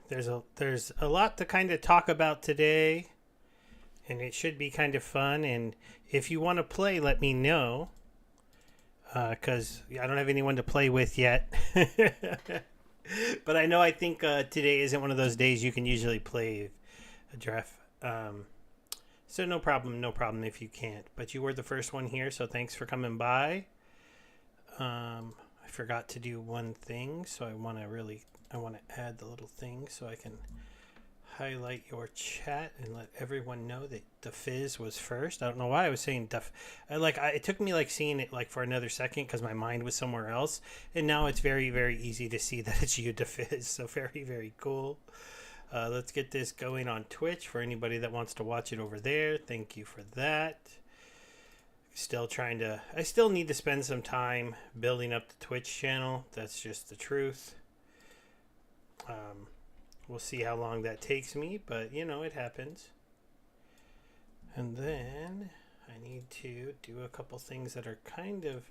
There's a lot to kind of talk about today, and it should be kind of fun. And if you want to play, let me know, because I don't have anyone to play with yet. But I think today isn't one of those days you can usually play a draft. So no problem if you can't. But you were the first one here, so thanks for coming by. I forgot to do one thing, so I want to add the little thing so I can highlight your chat and let everyone know that the Fizz was first. I don't know why I was saying Duff. It took me like seeing it like for another second because my mind was somewhere else, and now it's very very easy to see that it's you, the Fizz. So very very cool. Let's get this going on Twitch for anybody that wants to watch it over there. Thank you for that. I still need to spend some time building up the Twitch channel. That's just the truth. We'll see how long that takes me, but it happens. And then I need to do a couple things that are kind of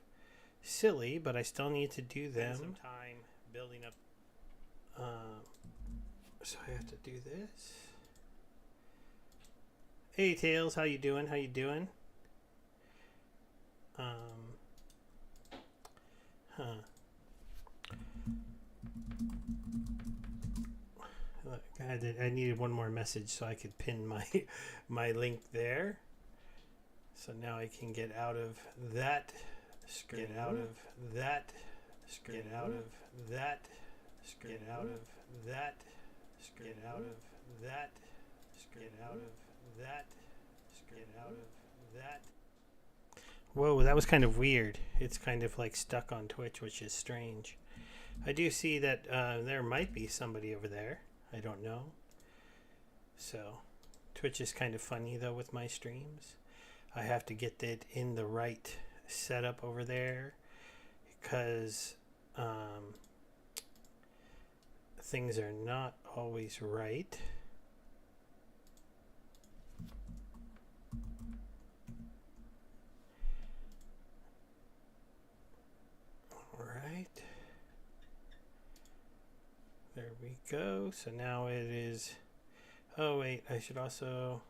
silly, but I still need to do them. Some time building up. So I have to do this. Hey Tails, how you doing? How you doing? Look, I needed one more message so I could pin my link there. So now I can get out of that screen. Get out of that screen. Get out of that screen. Get out of that screen. Get out of that screen. Get out of that screen. Get out of that. Whoa, that was kind of weird. It's kind of like stuck on Twitch, which is strange. I do see that there might be somebody over there. I don't know. So, Twitch is kind of funny though with my streams. I have to get it in the right setup over there because things are not always right. There we go. So now it is. Oh, wait. I should also.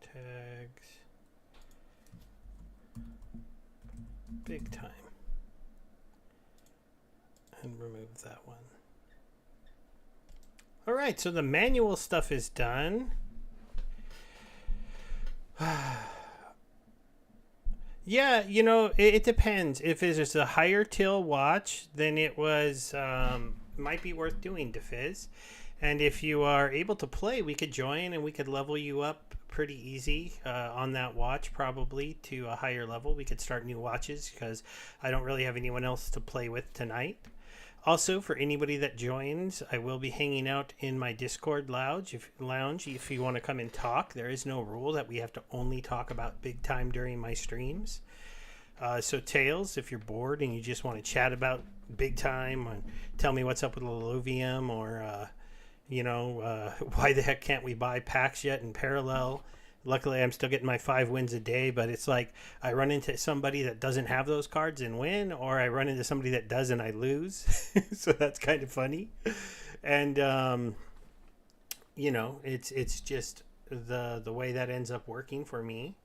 Tags. Big time. And remove that one. All right. So the manual stuff is done. Yeah, it depends. If it's a higher till watch, then it was might be worth doing, DeFizz. And if you are able to play, we could join and we could level you up pretty easy on that watch, probably to a higher level. We could start new watches because I don't really have anyone else to play with tonight. Also, for anybody that joins, I will be hanging out in my Discord lounge. If you want to come and talk, there is no rule that we have to only talk about big time during my streams. So Tails, if you're bored and you just want to chat about big time, and tell me what's up with Illuvium, or why the heck can't we buy packs yet in parallel? Luckily, I'm still getting my 5 wins a day, but it's like I run into somebody that doesn't have those cards and win, or I run into somebody that does and I lose. So that's kind of funny. And, it's just the way that ends up working for me.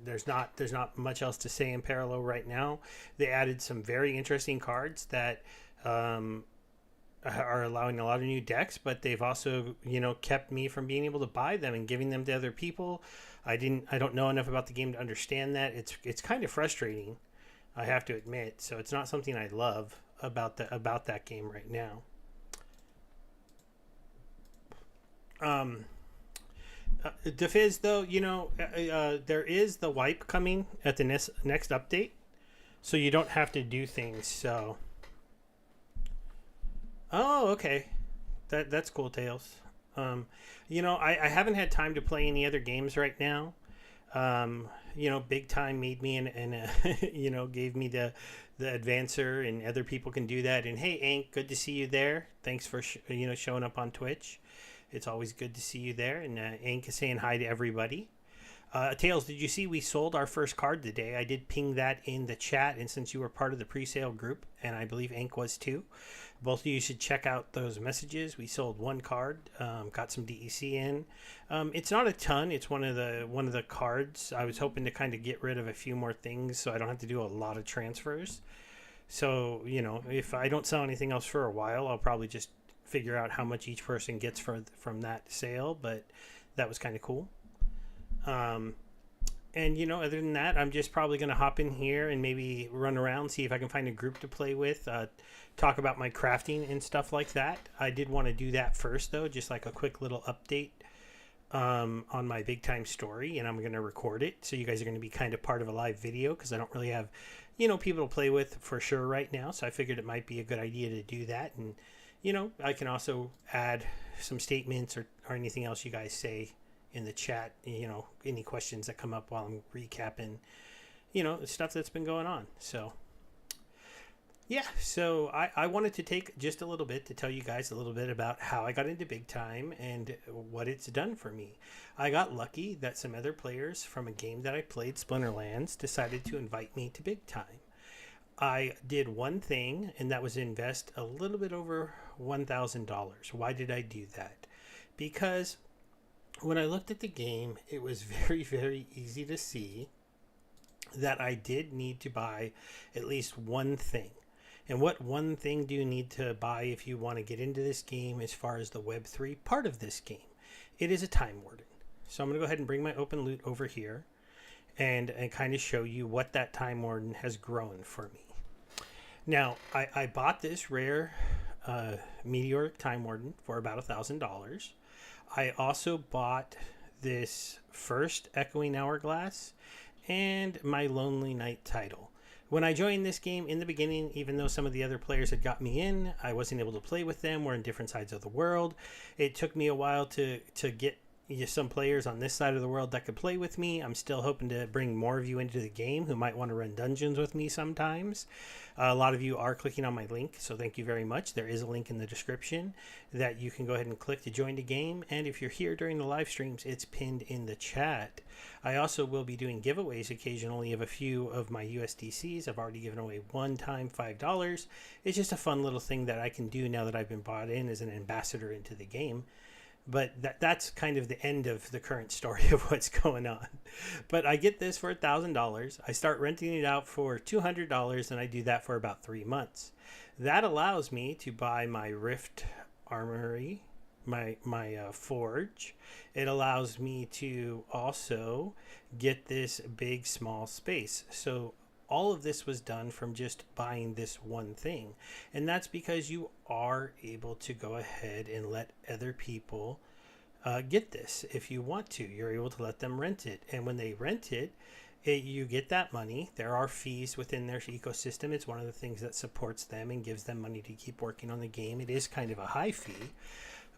There's not much else to say in parallel right now. They added some very interesting cards that are allowing a lot of new decks, but they've also kept me from being able to buy them and giving them to other people. I don't know enough about the game to understand that. It's kind of frustrating, I have to admit. So it's not something I love about that game right now. DeFizz, though, there is the wipe coming at the next update, so you don't have to do things. So, oh, okay, that's cool, Tails. I haven't had time to play any other games right now. Big Time made me and gave me the advancer, and other people can do that. And hey, Ank, good to see you there. Thanks for showing up on Twitch. It's always good to see you there. And Ank is saying hi to everybody. Tails, did you see we sold our first card today? I did ping that in the chat, and since you were part of the pre-sale group, and I believe Ink was too, both of you should check out those messages. We sold one card, got some DEC in. It's not a ton. It's one of the cards. I was hoping to kind of get rid of a few more things, so I don't have to do a lot of transfers. So if I don't sell anything else for a while, I'll probably just figure out how much each person gets from that sale. But that was kind of cool. And other than that, I'm just probably going to hop in here and maybe run around, see if I can find a group to play with, talk about my crafting and stuff like that. I did want to do that first, though, just like a quick little update on my big time story, and I'm going to record it. So you guys are going to be kind of part of a live video because I don't really have, people to play with for sure right now. So I figured it might be a good idea to do that. And, I can also add some statements or anything else you guys say in the chat, any questions that come up while I'm recapping, the stuff that's been going on. So, yeah, so I wanted to take just a little bit to tell you guys a little bit about how I got into Big Time and what it's done for me. I got lucky that some other players from a game that I played, Splinterlands, decided to invite me to Big Time. I did one thing, and that was invest a little bit over $1,000. Why did I do that? Because when I looked at the game, it was very, very easy to see that I did need to buy at least one thing. And what one thing do you need to buy if you want to get into this game as far as the Web3 part of this game? It is a Time Warden. So I'm going to go ahead and bring my open loot over here and kind of show you what that Time Warden has grown for me. Now, I bought this rare Meteoric Time Warden for about $1,000. I also bought this first Echoing Hourglass and my Lonely Night title. When I joined this game in the beginning, even though some of the other players had got me in, I wasn't able to play with them. We're in different sides of the world. It took me a while to get some players on this side of the world that could play with me. I'm still hoping to bring more of you into the game who might want to run dungeons with me sometimes. A lot of you are clicking on my link, so thank you very much. There is a link in the description that you can go ahead and click to join the game, and if you're here during the live streams, it's pinned in the chat. I also will be doing giveaways occasionally of a few of my USDCs. I've already given away one time $5. It's just a fun little thing that I can do now that I've been brought in as an ambassador into the game. But that's kind of the end of the current story of what's going on. But I get this for $1,000. I start renting it out for $200, and I do that for about 3 months. That allows me to buy my Rift Armory, my forge. It allows me to also get this big small space. So all of this was done from just buying this one thing. And that's because you are able to go ahead and let other people get this if you want to. You're able to let them rent it. And when they rent it, you get that money. There are fees within their ecosystem. It's one of the things that supports them and gives them money to keep working on the game. It is kind of a high fee,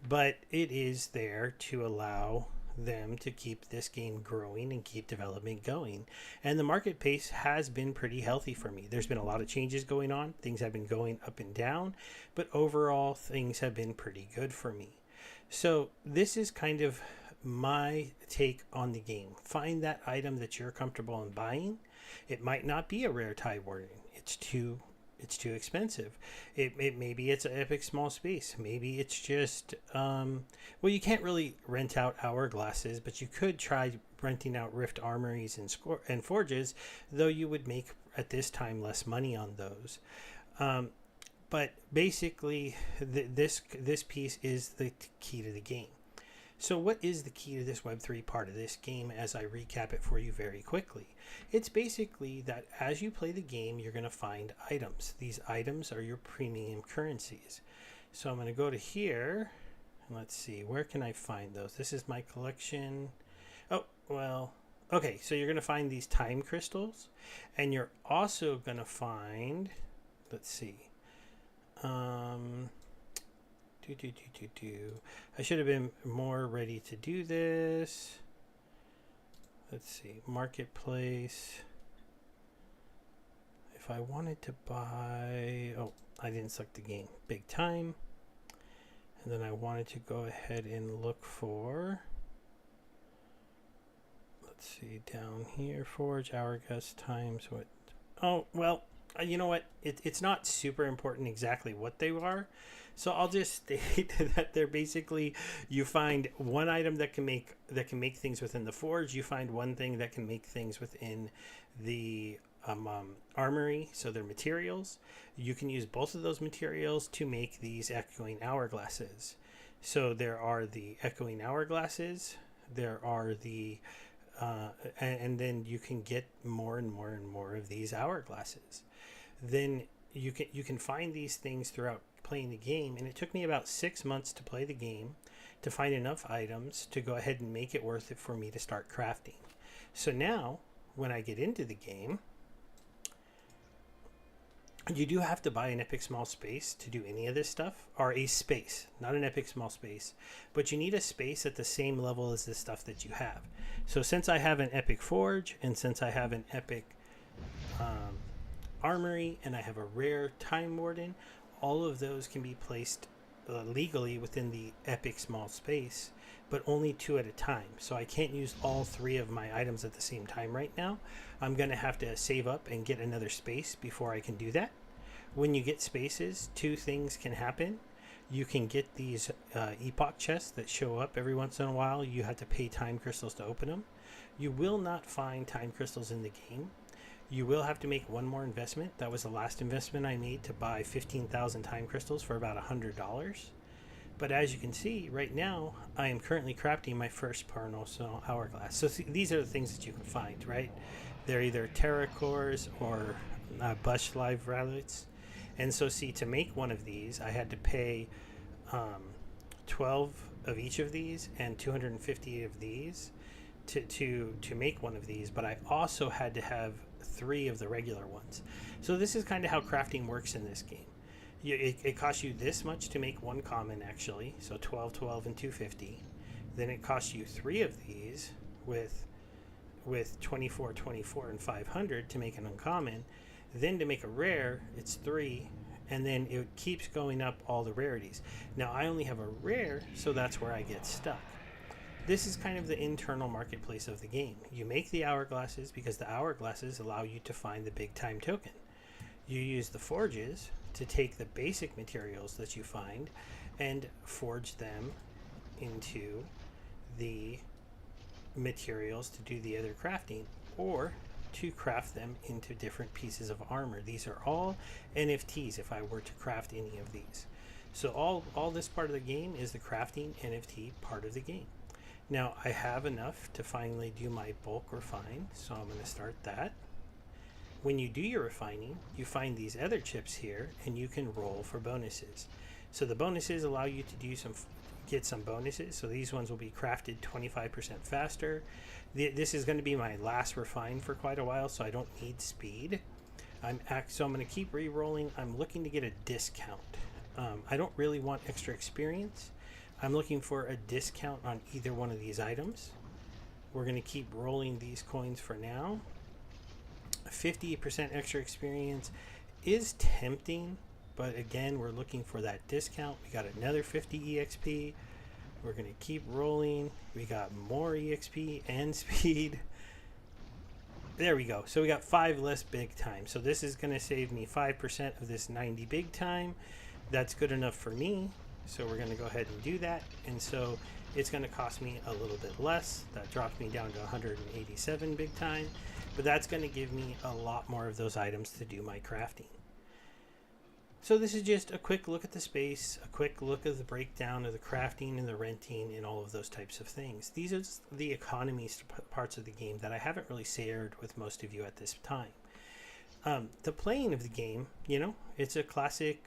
but it is there to allow them to keep this game growing and keep development going. And the market pace has been pretty healthy for me. There's been a lot of changes going on. Things have been going up and down, but overall things have been pretty good for me. So this is kind of my take on the game. Find that item that you're comfortable in buying. It might not be a rare Time Warden. It's too expensive. Maybe it's an epic small space. Maybe it's just well, you can't really rent out hourglasses, but you could try renting out Rift Armories and forges, though you would make at this time less money on those. But basically, this piece is the key to the game. So what is the key to this Web3 part of this game as I recap it for you very quickly? It's basically that as you play the game, you're going to find items. These items are your premium currencies. So I'm going to go to here, and let's see, where can I find those? This is my collection. Oh, well, okay, so you're going to find these time crystals, and you're also going to find, let's see, I should have been more ready to do this. Let's see, marketplace. If I wanted to buy, oh, I didn't select the game, Big Time. And then I wanted to go ahead and look for, let's see down here, Forge Hourglass times what? Oh, well, you know what? It's not super important exactly what they are. So I'll just state that they're basically, you find one item that can make things within the forge. You find one thing that can make things within the armory. So they're materials. You can use both of those materials to make these echoing hourglasses. So there are the echoing hourglasses. There are the and then you can get more and more and more of these hourglasses. Then you can find these things throughout playing the game, and it took me about 6 months to play the game to find enough items to go ahead and make it worth it for me to start crafting. So now when I get into the game, you do have to buy an epic small space to do any of this stuff, or a space, not an epic small space, but you need a space at the same level as the stuff that you have. So since I have an epic forge, and since I have an epic armory, and I have a rare time warden, all of those can be placed legally within the epic small space, but only 2 at a time. So I can't use all 3 of my items at the same time right now. I'm going to have to save up and get another space before I can do that. When you get spaces, 2 things can happen. You can get these epoch chests that show up every once in a while. You have to pay time crystals to open them. You will not find time crystals in the game. You will have to make one more investment. That was the last investment I made, to buy 15,000 time crystals for about $100. But as you can see, right now, I am currently crafting my first Parnoso hourglass. So these are the things that you can find, right? They're either Terra cores or Bush Live relics. And so see, to make one of these, I had to pay 12 of each of these and 250 of these to make one of these. But I also had to have 3 of the regular ones. So this is kind of how crafting works in this game. It costs you this much to make one common, actually. So 12, 12, and 250. Then it costs you 3 of these with 24, 24, and 500 to make an uncommon. Then to make a rare, it's 3. And then it keeps going up all the rarities. Now I only have a rare, so that's where I get stuck. This is kind of the internal marketplace of the game. You make the hourglasses because the hourglasses allow you to find the big time token. You use the forges to take the basic materials that you find and forge them into the materials to do the other crafting, or to craft them into different pieces of armor. These are all NFTs if I were to craft any of these. So all this part of the game is the crafting NFT part of the game. Now I have enough to finally do my bulk refine, so I'm going to start that. When you do your refining, you find these other chips here, and you can roll for bonuses. So the bonuses allow you to get some bonuses. So these ones will be crafted 25% faster. This is going to be my last refine for quite a while, so I don't need speed. So I'm going to keep re-rolling. I'm looking to get a discount. I don't really want extra experience. I'm looking for a discount on either one of these items. We're going to keep rolling these coins for now. 50% extra experience is tempting, but again, we're looking for that discount. We got another 50 EXP. We're going to keep rolling. We got more EXP and speed. There we go. So we got 5 less big time. So this is going to save me 5% of this 90 big time. That's good enough for me. So we're going to go ahead and do that. And so it's going to cost me a little bit less. That drops me down to 187 big time. But that's going to give me a lot more of those items to do my crafting. So this is just a quick look at the space, a quick look at the breakdown of the crafting and the renting and all of those types of things. These are the economy parts of the game that I haven't really shared with most of you at this time. The playing of the game, it's a classic,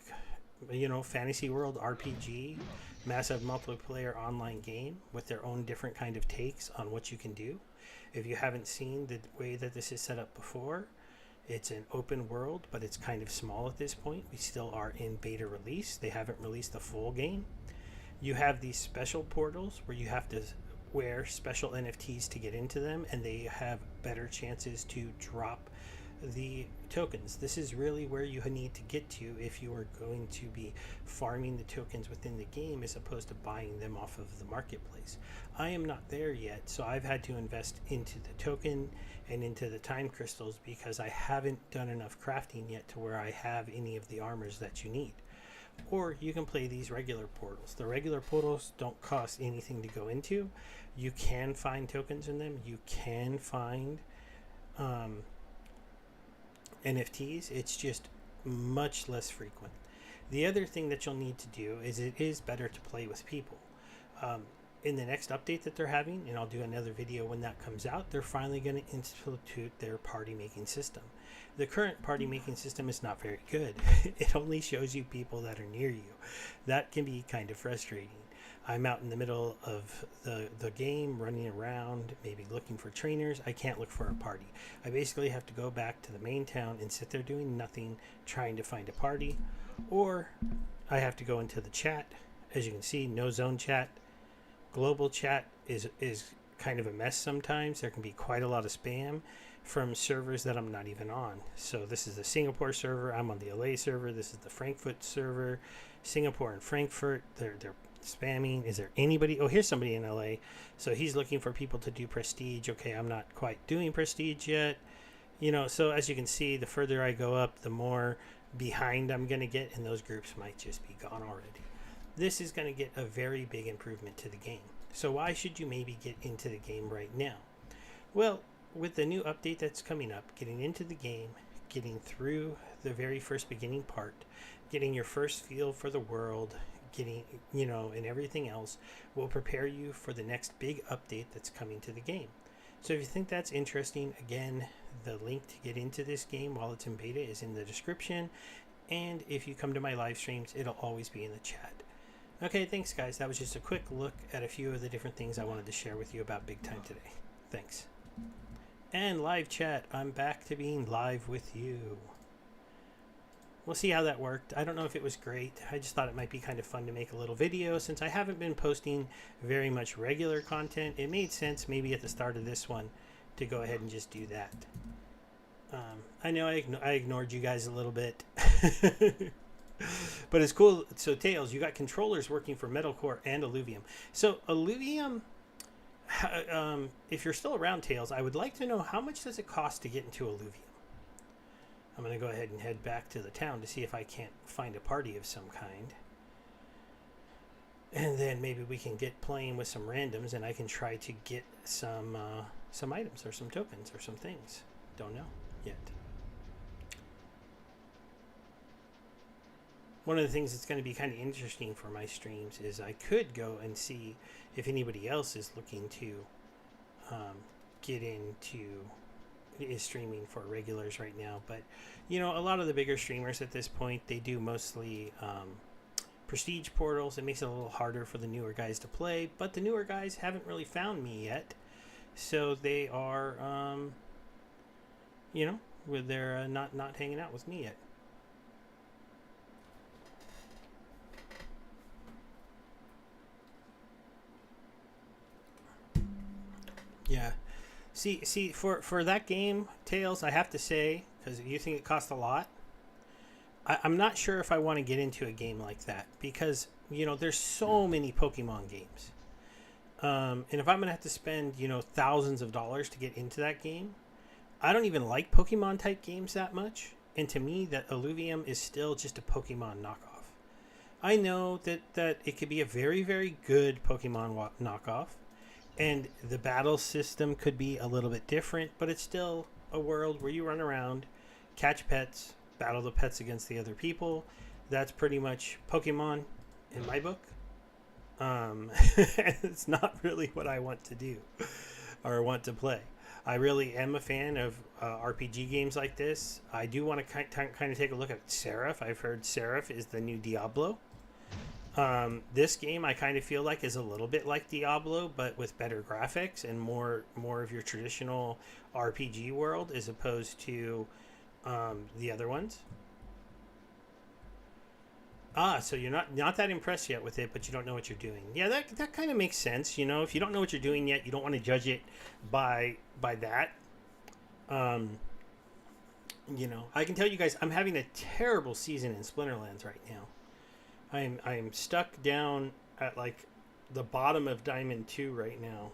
fantasy world RPG, massive multiplayer online game with their own different kind of takes on what you can do. If you haven't seen the way that this is set up before, it's an open world, but it's kind of small at this point. We still are in beta release. They haven't released the full game. You have these special portals where you have to wear special NFTs to get into them, and they have better chances to drop the tokens. This is really where you need to get to if you are going to be farming the tokens within the game as opposed to buying them off of the marketplace. I am not there yet, so I've had to invest into the token and into the time crystals because I haven't done enough crafting yet to where I have any of the armors that you need. Or you can play these regular portals. The regular portals don't cost anything to go into. You can find tokens in them. You can find NFTs. It's just much less frequent. The other thing that you'll need to do is it is better to play with people. In the next update that they're having, and I'll do another video when that comes out, they're finally going to institute their party making system. The current party making system is not very good. It only shows you people that are near you. That can be kind of frustrating. I'm out in the middle of the game, running around, maybe looking for trainers. I can't look for a party. I basically have to go back to the main town and sit there doing nothing, trying to find a party. Or I have to go into the chat. As you can see, no zone chat. Global chat is kind of a mess sometimes. There can be quite a lot of spam from servers that I'm not even on. So this is the Singapore server. I'm on the LA server. This is the Frankfurt server. Singapore and Frankfurt, they're spamming. Is there anybody? Oh, here's somebody in LA. So he's looking for people to do prestige. Okay, I'm not quite doing prestige yet. You know, so as you can see, the further I go up, the more behind I'm going to get, and those groups might just be gone already. This is going to get a very big improvement to the game. So why should you maybe get into the game right now? Well, with the new update that's coming up, getting into the game, getting through the very first beginning part, getting your first feel for the world, getting, you know, and everything else will prepare you for the next big update that's coming to the game. So if you think that's interesting, again, the link to get into this game while it's in beta is in the description. And if you come to my live streams, it'll always be in the chat. Okay, thanks guys. That was just a quick look at a few of the different things I wanted to share with you about Big Time today. Thanks. And live chat, I'm back to being live with you. We'll see how that worked. I don't know if it was great. I just thought it might be kind of fun to make a little video since I haven't been posting very much regular content. It made sense maybe at the start of this one to go ahead and just do that. I know I ignored you guys a little bit. But it's cool. So Tails, you got controllers working for Metalcore and Illuvium. So Illuvium, if you're still around, Tails, I would like to know how much does it cost to get into Illuvium? I'm going to go ahead and head back to the town to see if I can't find a party of some kind. And then maybe we can get playing with some randoms and I can try to get some items or some tokens or some things. Don't know yet. One of the things that's going to be kind of interesting for my streams is I could go and see if anybody else is looking to get into is streaming for regulars right now. But you know, a lot of the bigger streamers at this point, they do mostly prestige portals. It makes it a little harder for the newer guys to play, but the newer guys haven't really found me yet, so they are you know, they're not hanging out with me yet. Yeah. See, for that game, Tails, I have to say, because you think it costs a lot, I'm not sure if I want to get into a game like that because, you know, there's so many Pokemon games. And if I'm going to have to spend, you know, thousands of dollars to get into that game, I don't even like Pokemon type games that much. And to me, that Illuvium is still just a Pokemon knockoff. I know that it could be a very, very good Pokemon knockoff. And the battle system could be a little bit different, but it's still a world where you run around, catch pets, battle the pets against the other people. That's pretty much Pokemon in my book. It's not really what I want to do or want to play. I really am a fan of RPG games like this. I do want to kind of take a look at Seraph. I've heard Seraph is the new Diablo. This game I kind of feel like is a little bit like Diablo, but with better graphics and more of your traditional RPG world as opposed to the other ones. So you're not that impressed yet with it, but you don't know what you're doing. Yeah, that kind of makes sense. You know, if you don't know what you're doing yet, you don't want to judge it by that. You know, I can tell you guys, I'm having a terrible season in Splinterlands right now. I'm stuck down at like the bottom of Diamond 2 right now.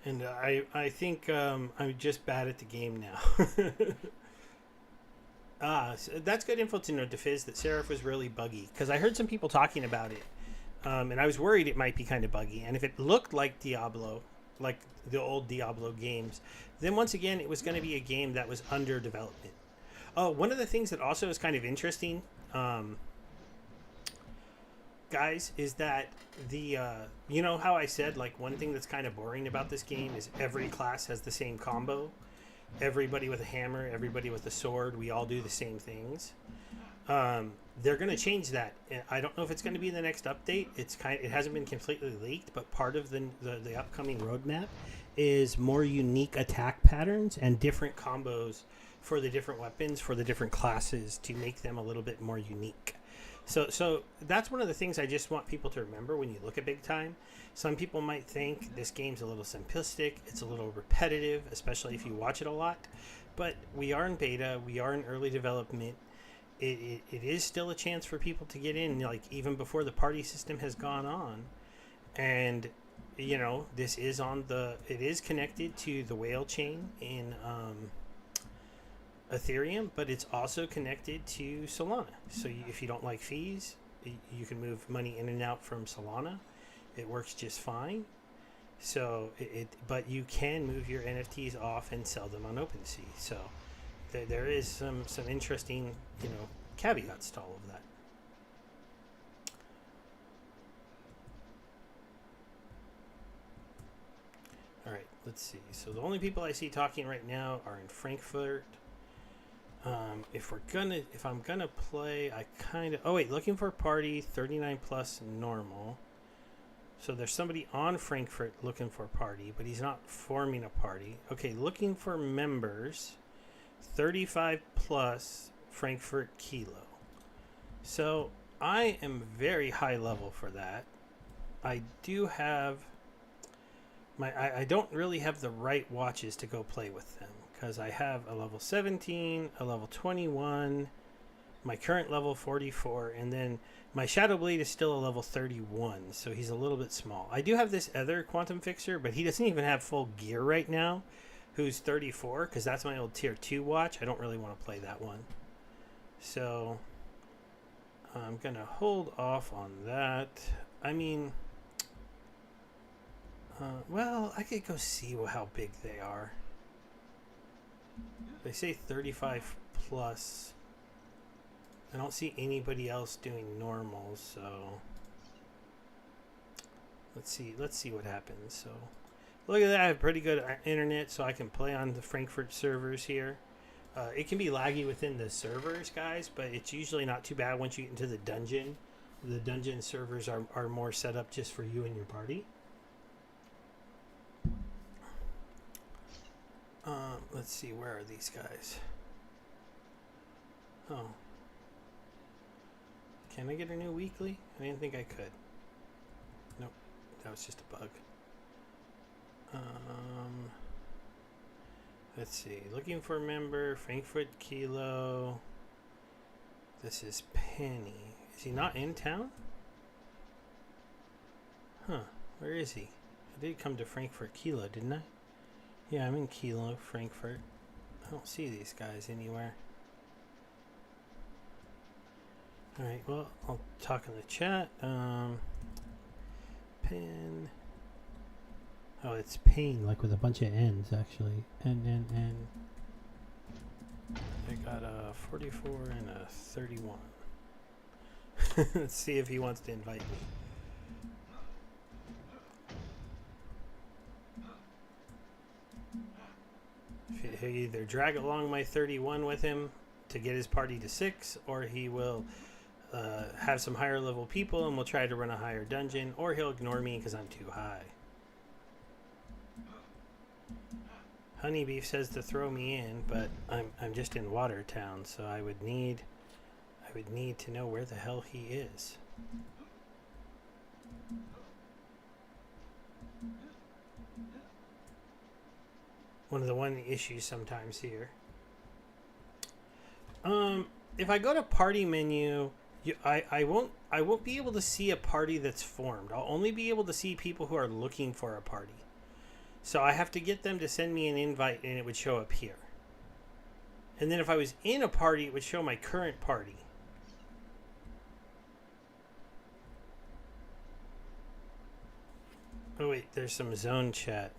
And I think I'm just bad at the game now. So that's good info to know, DeFizz, that Seraph was really buggy. Because I heard some people talking about it. And I was worried it might be kind of buggy. And if it looked like Diablo, like the old Diablo games, then once again, it was going to be a game that was under development. Oh, one of the things that also is kind of interesting, guys, is that the you know how I said, like, one thing that's kind of boring about this game is every class has the same combo. Everybody with a hammer, everybody with a sword, we all do the same things. They're going to change that. I don't know if it's going to be in the next update. It hasn't been completely leaked, but part of the upcoming roadmap is more unique attack patterns and different combos for the different weapons for the different classes to make them a little bit more unique. So that's one of the things I just want people to remember when you look at Big Time. Some people might think this game's a little simplistic, it's a little repetitive, especially if you watch it a lot. But we are in beta, we are in early development. It is still a chance for people to get in, like, even before the party system has gone on. And, you know, it is connected to the whale chain in Ethereum, but it's also connected to Solana. So if you don't like fees, you can move money in and out from Solana. It works just fine. So but you can move your NFTs off and sell them on OpenSea. So there is some interesting, you know, caveats to all of that. All right, let's see. So the only people I see talking right now are in Frankfurt. If I'm gonna play, looking for a party, 39 plus normal. So there's somebody on Frankfurt looking for a party, but he's not forming a party. Okay, looking for members, 35 plus Frankfurt Kilo. So I am very high level for that. I do have I don't really have the right watches to go play with them, because I have a level 17, a level 21, my current level 44, and then my Shadow Blade is still a level 31, so he's a little bit small. I do have this other Quantum Fixer, but he doesn't even have full gear right now, who's 34, because that's my old tier 2 watch. I don't really want to play that one. So I'm going to hold off on that. I mean, well, I could go see how big they are. They say 35 plus. I don't see anybody else doing normal, so let's see what happens. So look at that, I have pretty good internet, so I can play on the Frankfurt servers here. It can be laggy within the servers, guys, but it's usually not too bad once you get into the dungeon. The dungeon servers are more set up just for you and your party. Let's see, where are these guys? Oh. Can I get a new weekly? I didn't think I could. Nope, that was just a bug. Let's see, looking for a member, Frankfurt Kilo. This is Penny. Is he not in town? Huh, where is he? I did come to Frankfurt Kilo, didn't I? Yeah, I'm in Kilo, Frankfurt. I don't see these guys anywhere. Alright, well, I'll talk in the chat. Pen. Oh, it's pain, like with a bunch of N's, actually. N. I got a 44 and a 31. Let's see if he wants to invite me. He'll either drag along my 31 with him to get his party to 6, or he will have some higher level people and we'll try to run a higher dungeon, or he'll ignore me because I'm too high. Honeybeef says to throw me in, but I'm just in Watertown, so I would need to know where the hell he is. One of the issues sometimes here If I go to party menu, I won't be able to see a party that's formed. I'll only be able to see people who are looking for a party. So I have to get them to send me an invite, and it would show up here. And then if I was in a party, it would show my current party. Oh wait, there's some zone chat.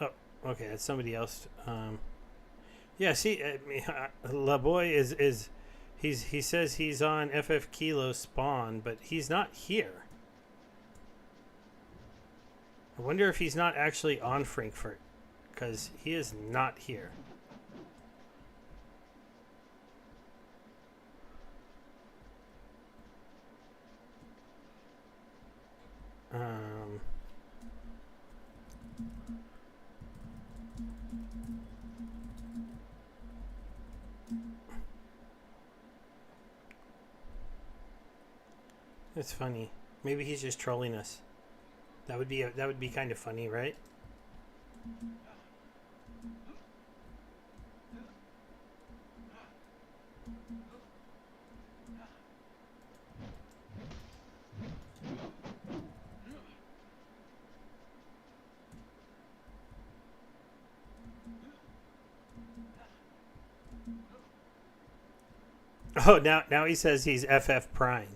Oh, okay, that's somebody else. Yeah, see, La Boy is he says he's on FF Kilo spawn, but he's not here. I wonder if he's not actually on Frankfurt, because he is not here. It's funny. Maybe he's just trolling us. That would be kind of funny, right? Oh, now he says he's FF Prime.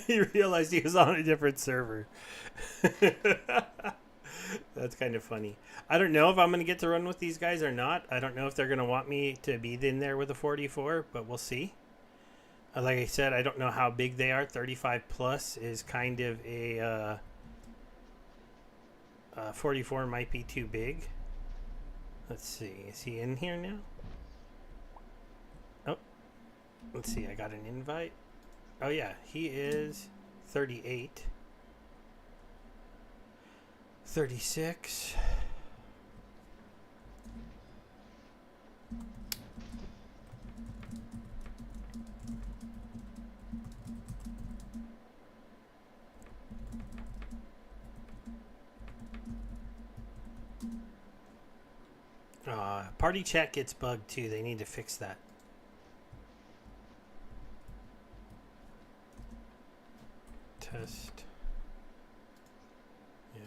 He realized he was on a different server. That's kind of funny. I don't know if I'm going to get to run with these guys or not. I don't know if they're going to want me to be in there with a 44, but we'll see. Like I said, I don't know how big they are. 35 plus is kind of a 44 might be too big. Let's see. Is he in here now? Oh, let's see. I got an invite. Oh yeah, he is 38. 36. Party chat gets bugged too. They need to fix that. Test. Yeah.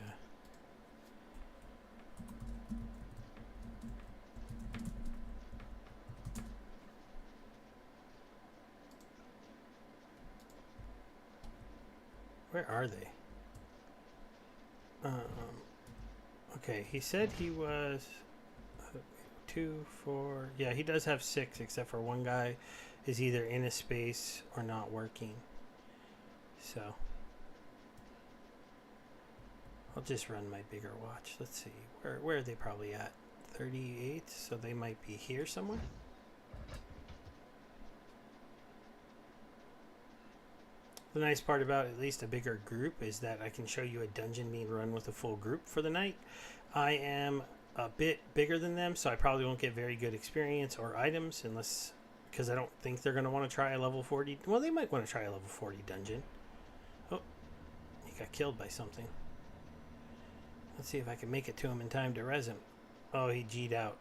Where are they? Okay, he said he was 2, 4. Yeah, he does have 6, except for one guy is either in a space or not working. So I'll just run my bigger watch. Let's see. Where are they probably at? 38, so they might be here somewhere. The nice part about at least a bigger group is that I can show you a dungeon being run with a full group for the night. I am a bit bigger than them, so I probably won't get very good experience or items unless, because I don't think they're going to want to try a level 40. Well, they might want to try a level 40 dungeon. Oh, he got killed by something. Let's see if I can make it to him in time to res him. Oh, he G'd out.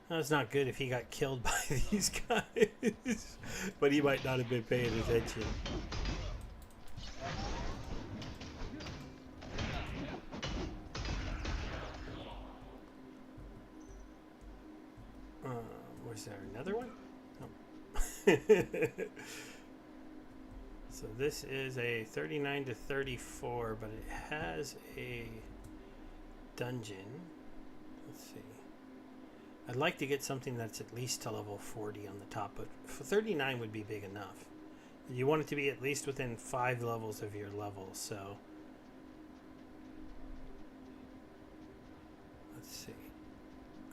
That's not good if he got killed by these guys. But he might not have been paying attention. Was there another one? No. So this is a 39 to 34, but it has a dungeon. Let's see. I'd like to get something that's at least to level 40 on the top, but for 39 would be big enough. You want it to be at least within 5 levels of your level, so let's see.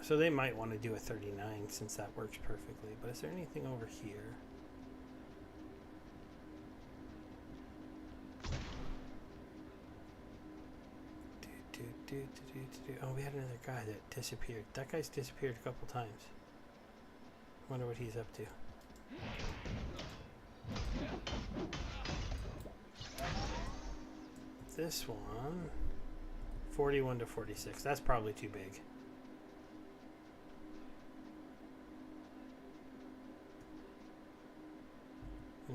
So they might want to do a 39 since that works perfectly, but is there anything over here? Oh, we had another guy that disappeared. That guy's disappeared a couple times. Wonder what he's up to. This one, 41 to 46. That's probably too big.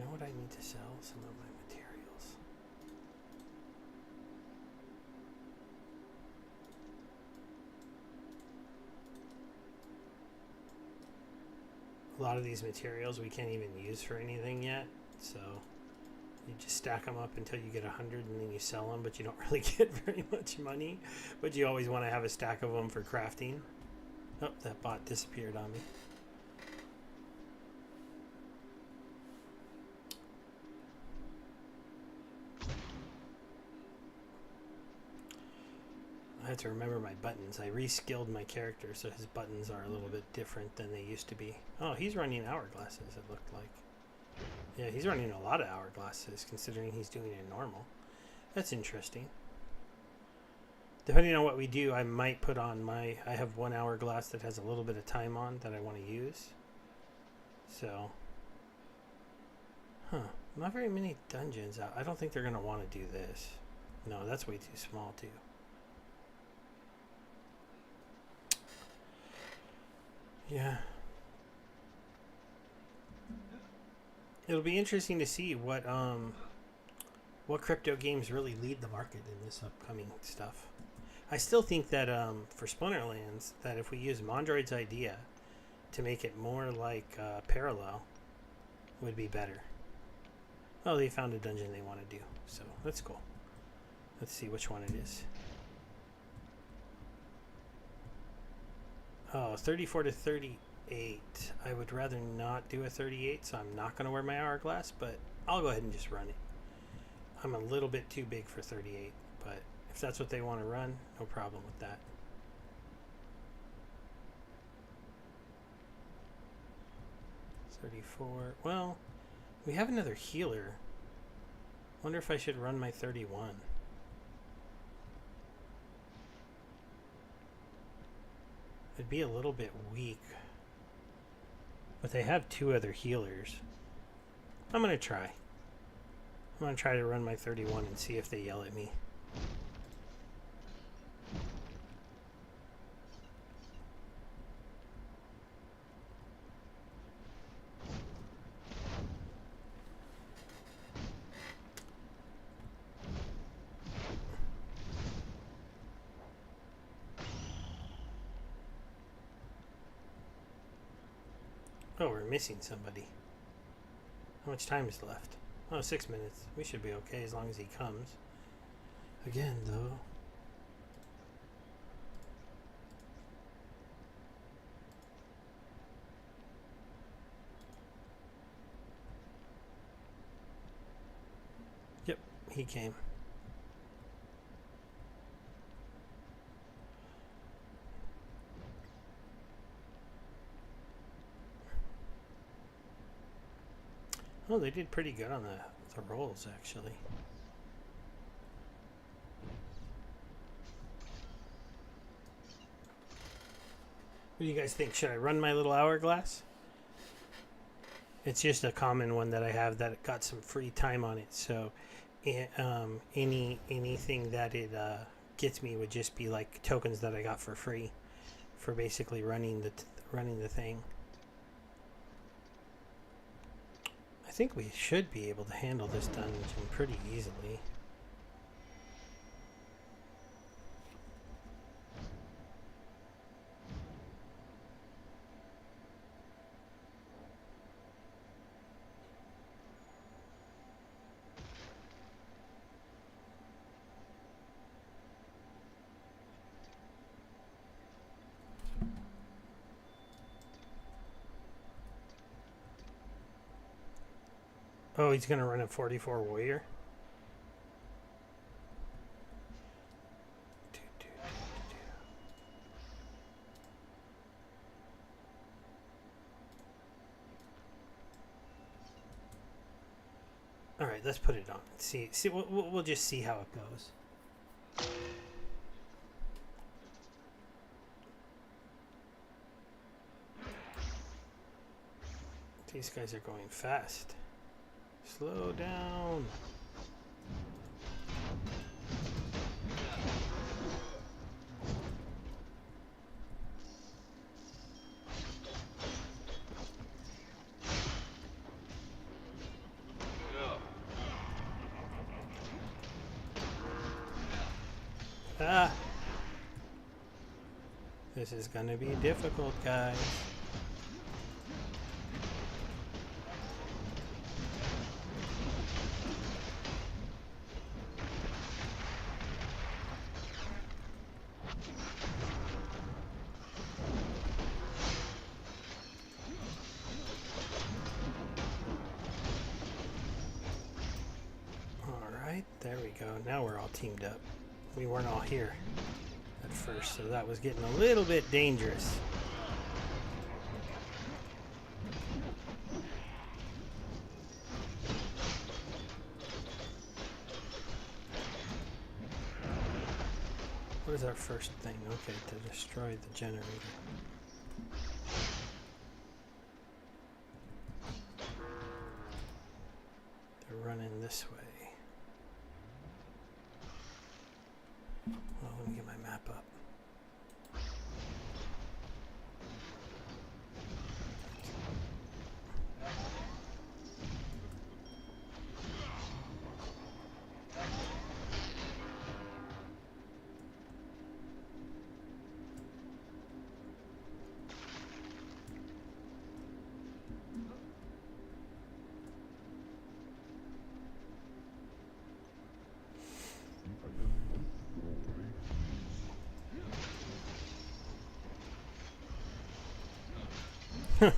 know what I need to sell? Some of my materials. A lot of these materials we can't even use for anything yet, so you just stack them up until you get 100 and then you sell them, but you don't really get very much money. But you always want to have a stack of them for crafting. Oh, that bot disappeared on me. I have to remember my buttons. I reskilled my character so his buttons are a little bit different than they used to be. Oh, he's running hourglasses, it looked like. Yeah, he's running a lot of hourglasses considering he's doing it normal. That's interesting. Depending on what we do, I might put on I have 1 hourglass that has a little bit of time on that I want to use. So, not very many dungeons out. I don't think they're going to want to do this. No, that's way too small too. Yeah. It'll be interesting to see what crypto games really lead the market in this upcoming stuff. I still think that for Splinterlands, that if we use Mondroid's idea to make it more like Parallel, would be better. Oh, they found a dungeon they want to do, so that's cool. Let's see which one it is. Oh, 34 to 38. I would rather not do a 38, so I'm not going to wear my hourglass, but I'll go ahead and just run it. I'm a little bit too big for 38, but if that's what they want to run, no problem with that. $34. Well, we have another healer. Wonder if I should run my 31. It'd be a little bit weak. But they have 2 other healers. I'm going to try. I'm going to try to run my 31 and see if they yell at me. Oh, we're missing somebody. How much time is left? Oh, 6 minutes. We should be okay as long as he comes. Again, though. Yep, he came. Oh, they did pretty good on the rolls, actually. What do you guys think? Should I run my little hourglass? It's just a common one that I have that got some free time on it. So anything that it gets me would just be like tokens that I got for free for basically running the thing. I think we should be able to handle this dungeon pretty easily. Oh, he's going to run a 44 warrior. All right, let's put it on. See, we'll just see how it goes. These guys are going fast. Slow down. Ah! This is gonna be difficult, guys. Alright, there we go. Now we're all teamed up. We weren't all here at first, so that was getting a little bit dangerous. What is our first thing? Okay, to destroy the generator. They're running this way. Well, let me get my map up.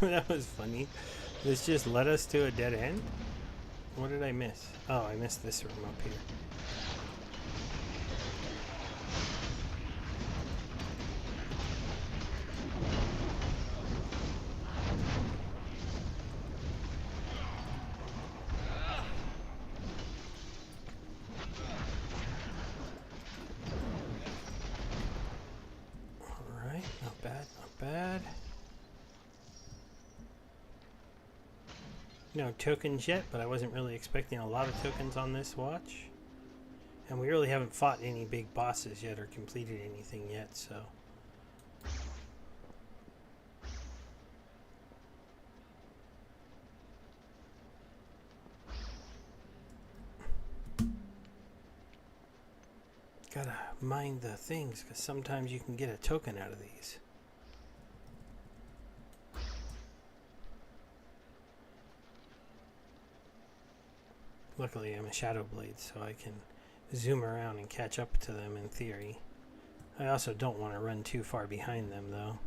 That was funny. This just led us to a dead end? What did I miss? Oh, I missed this room up here. Alright, not bad, not bad. No tokens yet, but I wasn't really expecting a lot of tokens on this watch. And we really haven't fought any big bosses yet or completed anything yet, so. Gotta mind the things, because sometimes you can get a token out of these. Luckily I'm a Shadow Blade, so I can zoom around and catch up to them in theory. I also don't want to run too far behind them, though.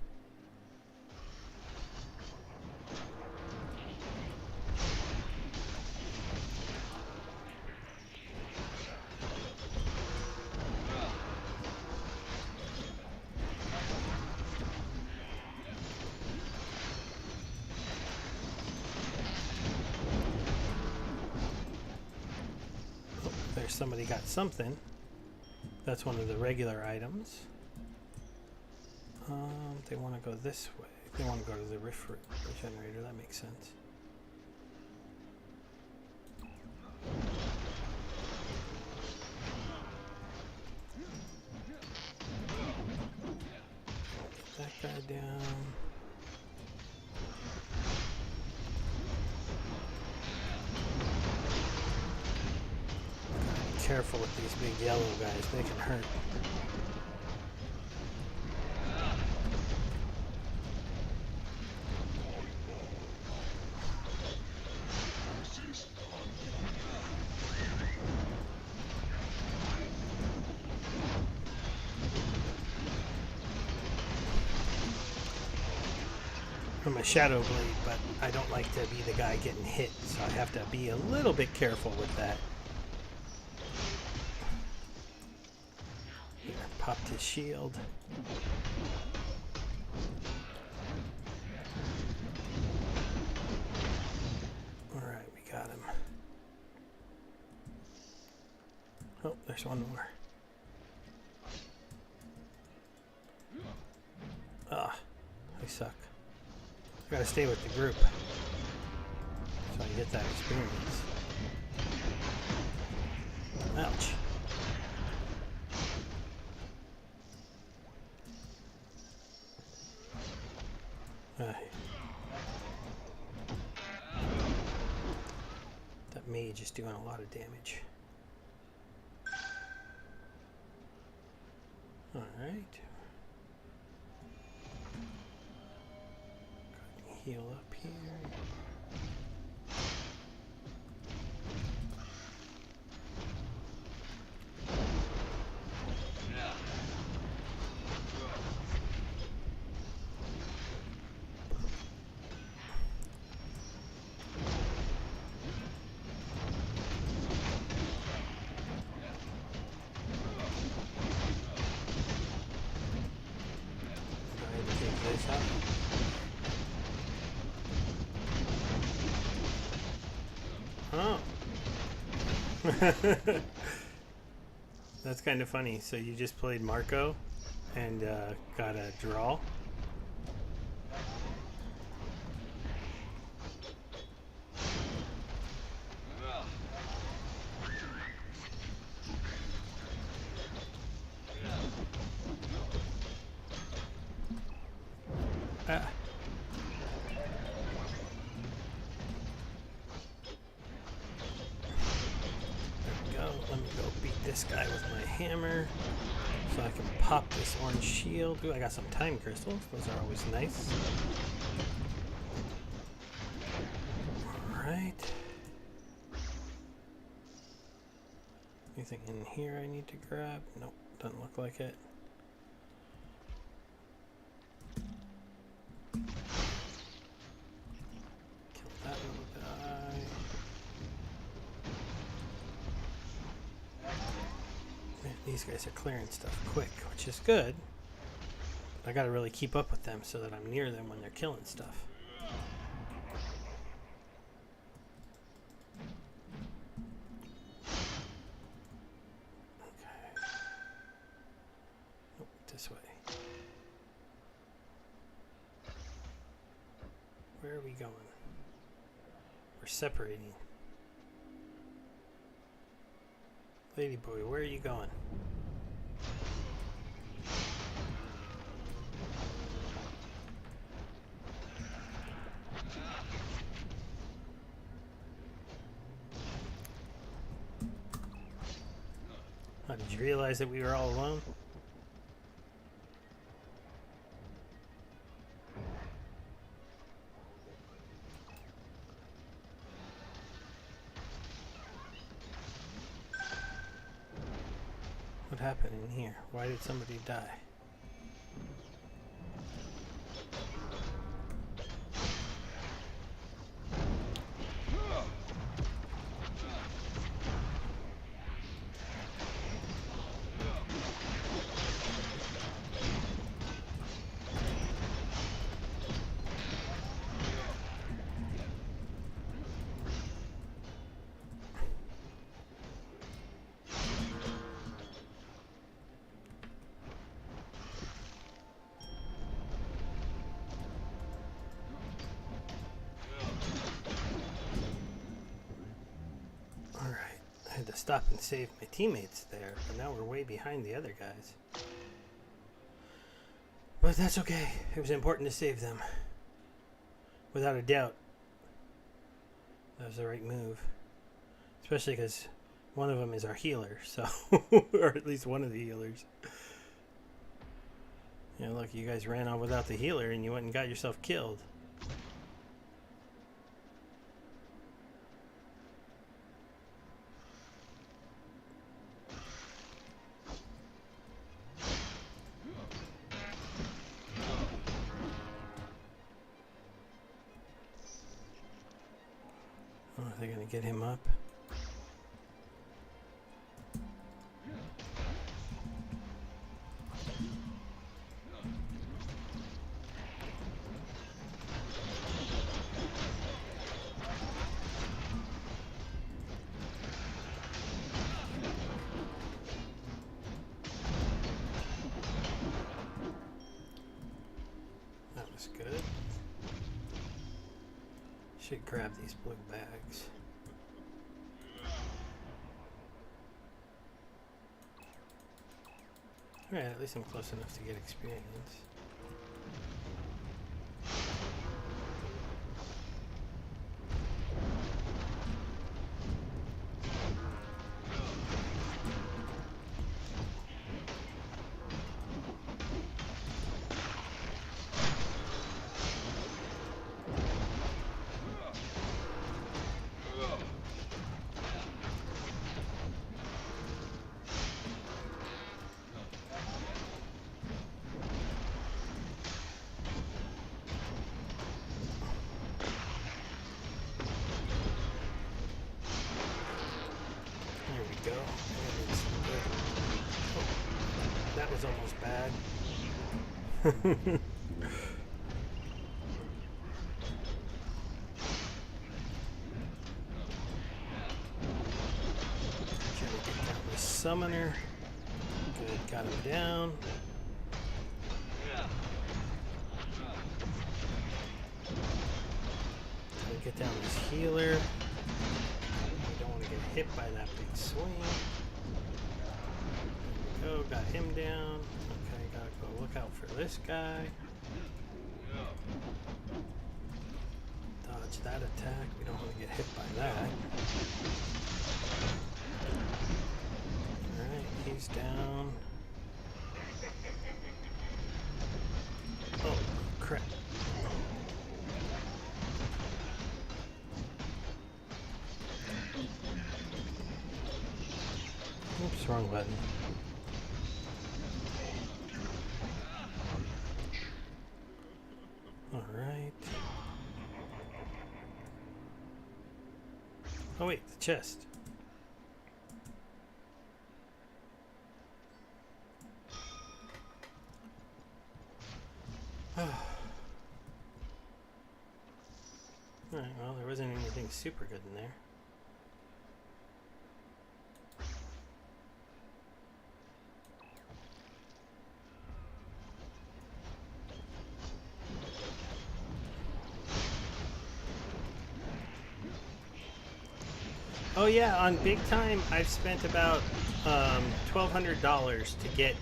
Somebody got something. That's one of the regular items. They want to go this way. They want to go to the generator. That makes sense. Get that guy down. Careful with these big yellow guys, they can hurt. I'm a Shadow Blade, but I don't like to be the guy getting hit, so I have to be a little bit careful with that. Popped his shield. Alright, we got him. Oh, there's one more. Ah, I suck. I gotta stay with the group so I get that experience. Ouch. That mage is doing a lot of damage. Alright. Heal up here. Oh. That's kind of funny. So you just played Marco and got a draw? Ah. Let me go beat this guy with my hammer so I can pop this orange shield. Ooh, I got some time crystals. Those are always nice. Alright. Anything in here I need to grab? Nope, doesn't look like it. Kill that little guy. These guys are clearing stuff quick, which is good. I gotta really keep up with them so that I'm near them when they're killing stuff. Okay. Oh, this way. Where are we going? We're separating. Ladyboy, where are you going? Oh, did you realize that we were all alone? What happened in here? Why did somebody die? I had to stop and save my teammates there, but now we're way behind the other guys. But that's okay. It was important to save them. Without a doubt. That was the right move. Especially because one of them is our healer, so... or at least one of the healers. Yeah, look, you guys ran off without the healer and you went and got yourself killed. Oh, are they gonna get him up? That was good. Should grab these blue bags. Alright, at least I'm close enough to get experience. Summoner. Good, got him down. Gotta get down this healer. We don't want to get hit by that big swing. There we go, got him down. Okay, gotta go look out for this guy. Dodge that attack. We don't want to get hit by that. He's down. Oh, crap. Oops, wrong button. All right. Oh, wait, the chest. Alright, well, there wasn't anything super good in there. Oh yeah, on Big Time, I've spent about $1,200 to get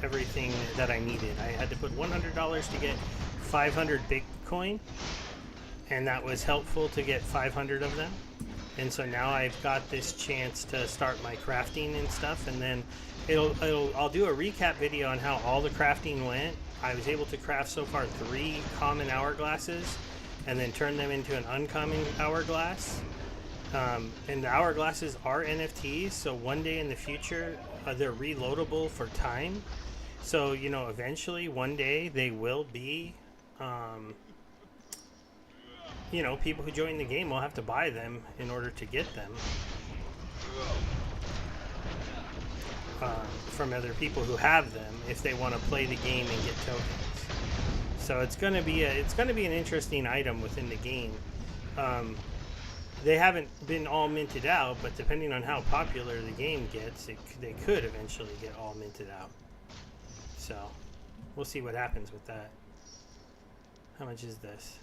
everything that I needed. I had to put $100 to get 500 Bitcoin, and that was helpful to get 500 of them. And so now I've got this chance to start my crafting and stuff, and then I'll do a recap video on how all the crafting went. I was able to craft so far 3 common hourglasses, and then turn them into an uncommon hourglass. And the hourglasses are NFTs, so one day in the future they're reloadable for time. So, you know, eventually one day they will be, you know, people who join the game will have to buy them in order to get them from other people who have them if they want to play the game and get tokens. So it's going to be an interesting item within the game. They haven't been all minted out, but depending on how popular the game gets, they could eventually get all minted out. So, we'll see what happens with that. How much is this?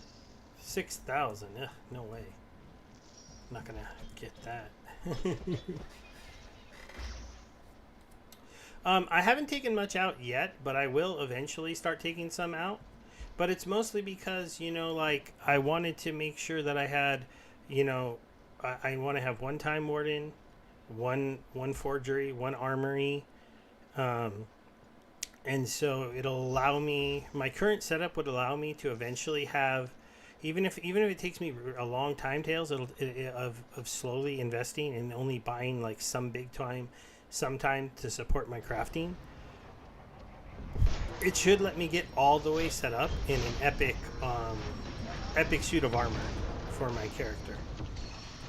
6,000. Ugh, no way. I'm not gonna get that. I haven't taken much out yet, but I will eventually start taking some out. But it's mostly because, you know, like, I wanted to make sure that I had, you know, I want to have one Time Warden, one forgery, one armory, and so it'll allow me. My current setup would allow me to eventually have, even if it takes me a long time, Tails, of slowly investing and only buying like some big time, sometime to support my crafting. It should let me get all the way set up in an epic suit of armor for my character.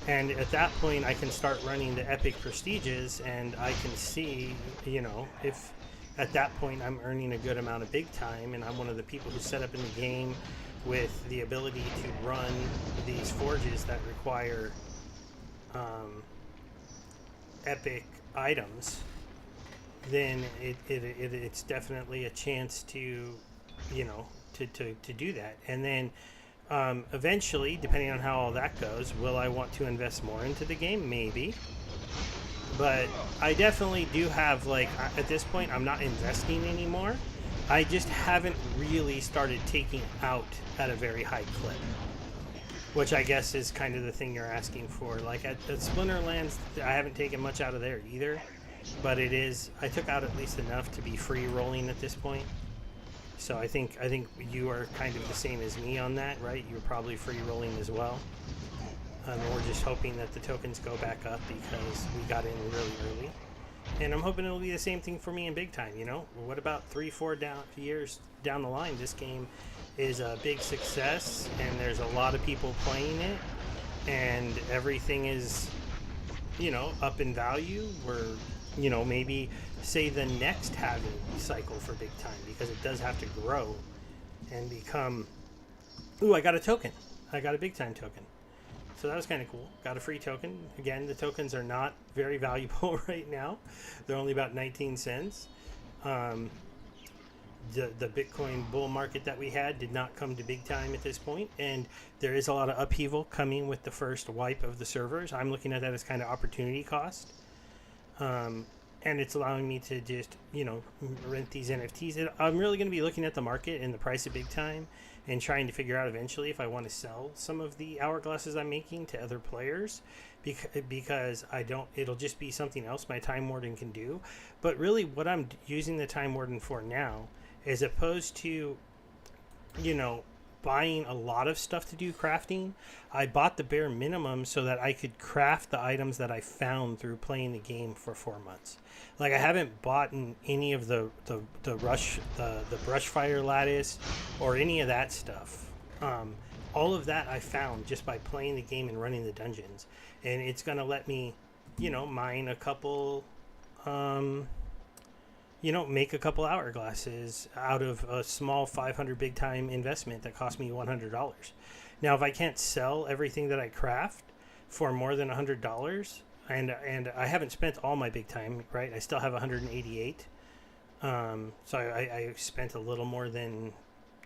And at that point, I can start running the epic prestiges, and I can see, you know, if at that point I'm earning a good amount of big time, and I'm one of the people who set up in the game with the ability to run these forges that require epic items, then it's definitely a chance to, you know, to do that. And then eventually, depending on how all that goes, will I want to invest more into the game? Maybe. But I definitely do have, like, at this point, I'm not investing anymore. I just haven't really started taking out at a very high clip, which I guess is kind of the thing you're asking for. Like at Splinterlands, I haven't taken much out of there either, but I took out at least enough to be free rolling at this point. So I think you are kind of the same as me on that, right? You're probably free rolling as well. We're just hoping that the tokens go back up because we got in really early. And I'm hoping it'll be the same thing for me in Big Time, you know? What about 3-4 years down the line? This game is a big success, and there's a lot of people playing it, and everything is, you know, up in value. We're you know, maybe say the next halving cycle for big time, because it does have to grow and become. Ooh, I got a token. I got a big time token. So that was kind of cool. Got a free token. Again, the tokens are not very valuable right now. They're only about 19 cents. The Bitcoin bull market that we had did not come to big time at this point, and there is a lot of upheaval coming with the first wipe of the servers. I'm looking at that as kind of opportunity cost. And it's allowing me to just, you know, rent these NFTs. I'm really going to be looking at the market and the price of big time and trying to figure out eventually if I want to sell some of the hourglasses I'm making to other players, because it'll just be something else my Time Warden can do. But really what I'm using the Time Warden for now, as opposed to, you know, buying a lot of stuff to do crafting, I bought the bare minimum so that I could craft the items that I found through playing the game for 4 months. Like, I haven't bought any of the brush fire lattice or any of that stuff. All of that I found just by playing the game and running the dungeons, and it's gonna let me, you know, mine a couple, you know, make a couple hourglasses out of a small 500 big time investment that cost me $100. Now, if I can't sell everything that I craft for more than $100, and I haven't spent all my big time, right? I still have 188. So I spent a little more than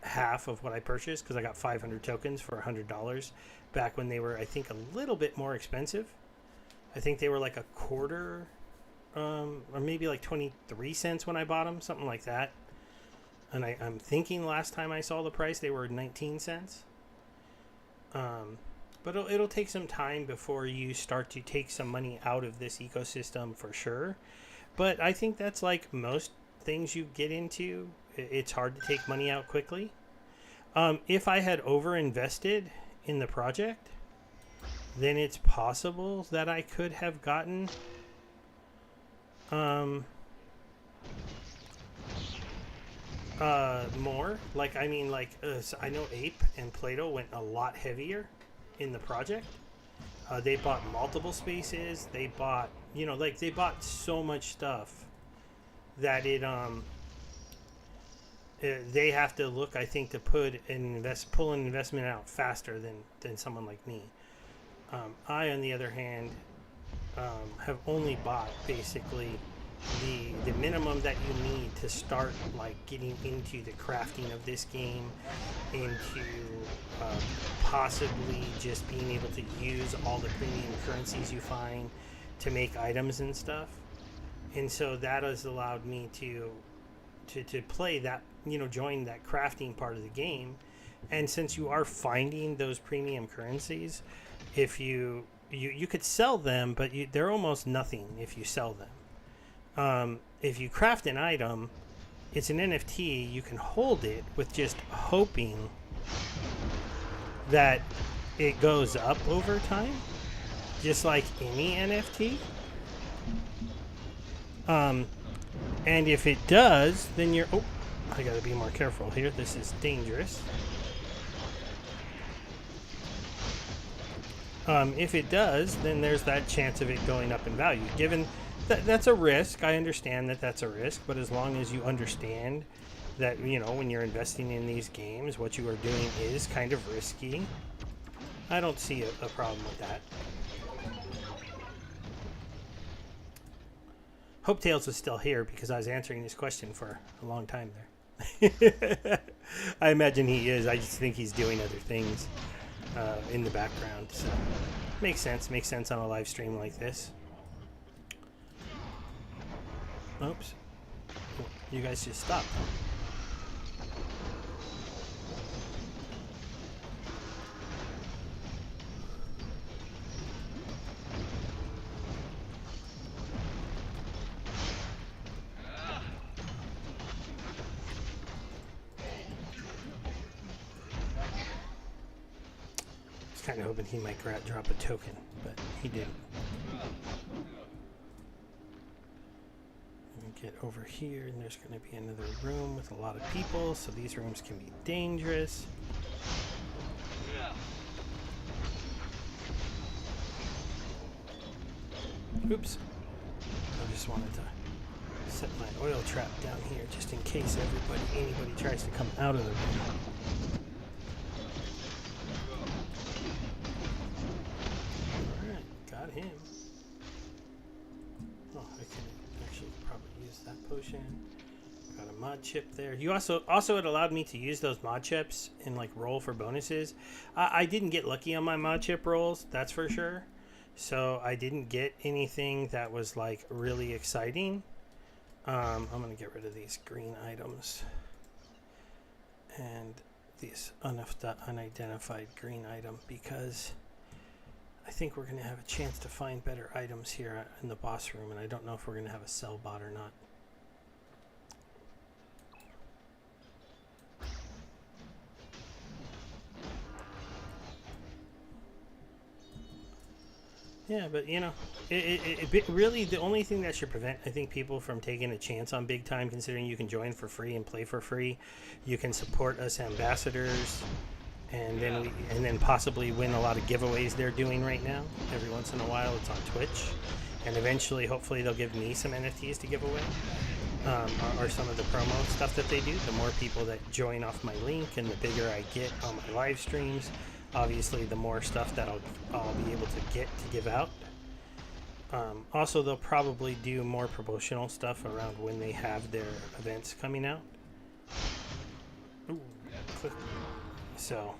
half of what I purchased, because I got 500 tokens for $100 back when they were, I think, a little bit more expensive. I think they were like a quarter, or maybe like 23 cents when I bought them, something like that. And I'm thinking last time I saw the price, they were 19 cents. But it'll take some time before you start to take some money out of this ecosystem for sure. But I think that's like most things you get into. It's hard to take money out quickly. If I had over-invested in the project, then it's possible that I could have gotten more. Like, I mean, like, I know Ape and Plato went a lot heavier in the project. They bought multiple spaces. They bought, you know, like, they bought so much stuff that they have to look, I think, to pull an investment out faster than someone like me. I, on the other hand, have only bought basically the minimum that you need to start, like, getting into the crafting of this game, into possibly just being able to use all the premium currencies you find to make items and stuff. And so that has allowed me to play that, you know, join that crafting part of the game. And since you are finding those premium currencies, if you could sell them, but they're almost nothing if you sell them. If you craft an item, it's an NFT. You can hold it with just hoping that it goes up over time, just like any NFT. And if it does, then you're... Oh, I gotta be more careful here. This is dangerous. If it does, then there's that chance of it going up in value. Given that's a risk. I understand that that's a risk, but as long as you understand that, you know, when you're investing in these games, what you are doing is kind of risky, I don't see a problem with that. Hope Tails was still here because I was answering this question for a long time there. I imagine he is. I just think he's doing other things in the background. So makes sense on a live stream like this. Oops. You guys just stopped. Kind of hoping he might drop a token, but he didn't. Get over here, and there's going to be another room with a lot of people, so these rooms can be dangerous. Oops. I'll just wanted to set my oil trap down here just in case anybody tries to come out of the room. Alright, got him. Oh, I can actually probably use that potion. Got a mod chip there. You also it allowed me to use those mod chips and like roll for bonuses. I didn't get lucky on my mod chip rolls, that's for sure. So I didn't get anything that was like really exciting. I'm gonna get rid of these green items and these unidentified green item because I think we're gonna have a chance to find better items here in the boss room, and I don't know if we're gonna have a sell bot or not. Yeah, but you know, really the only thing that should prevent, I think, people from taking a chance on big time, considering you can join for free and play for free, you can support us ambassadors, and then possibly win a lot of giveaways they're doing right now. Every once in a while, it's on Twitch, and eventually, hopefully, they'll give me some NFTs to give away, or some of the promo stuff that they do. The more people that join off my link, and the bigger I get on my live streams, obviously the more stuff that I'll be able to get to give out. Also, they'll probably do more promotional stuff around when they have their events coming out. Ooh, so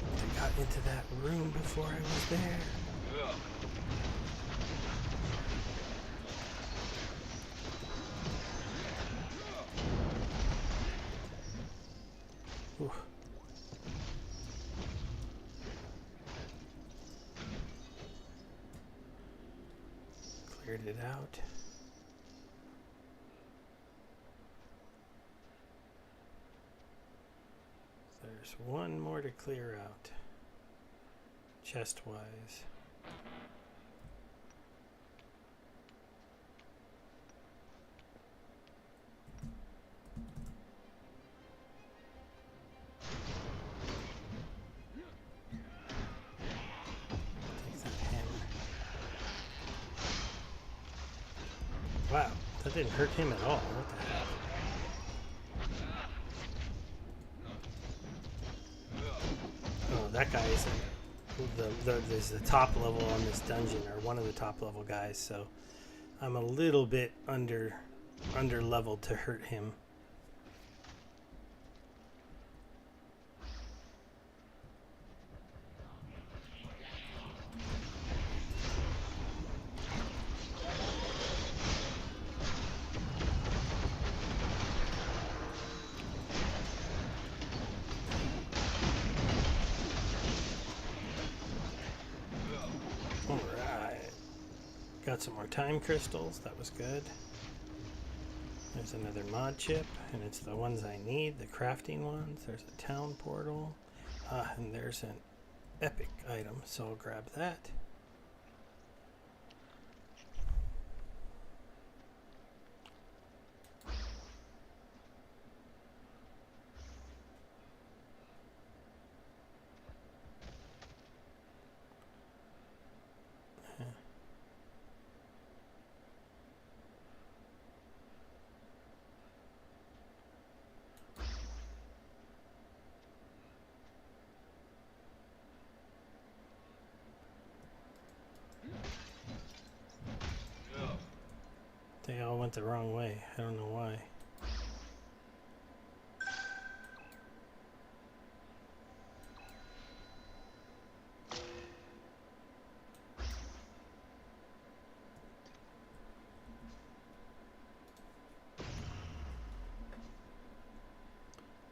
I got into that room before I was there. Ooh. Cleared it out. There's one more to clear out, chest-wise. Wow, that didn't hurt him at all. What the heck? Oh, that guy is the top level on this dungeon, or one of the top level guys, so I'm a little bit under leveled to hurt him. Got some more time crystals, that was good. There's another mod chip, and it's the ones I need, the crafting ones. There's a town portal, and there's an epic item, so I'll grab that. They all went the wrong way. I don't know why.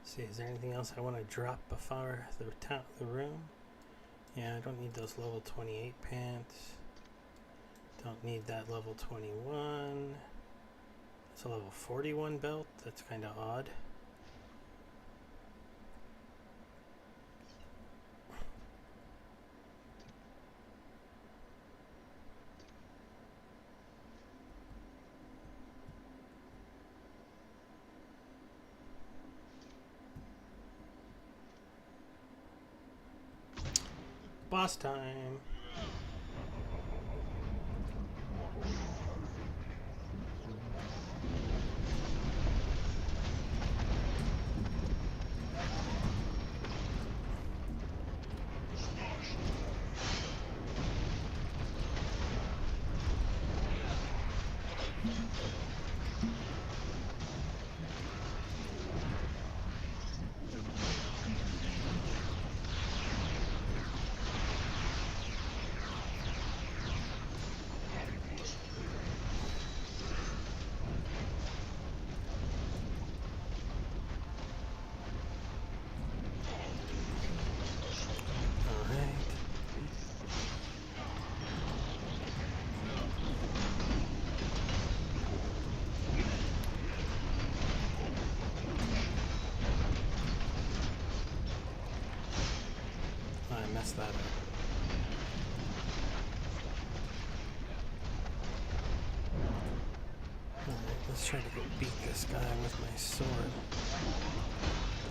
See, is there anything else I want to drop before the room? Yeah, I don't need those level 28 pants. Don't need that level 21. It's a level 41 belt. That's kind of odd. boss time. I messed that up. Alright, let's try to go beat this guy with my sword.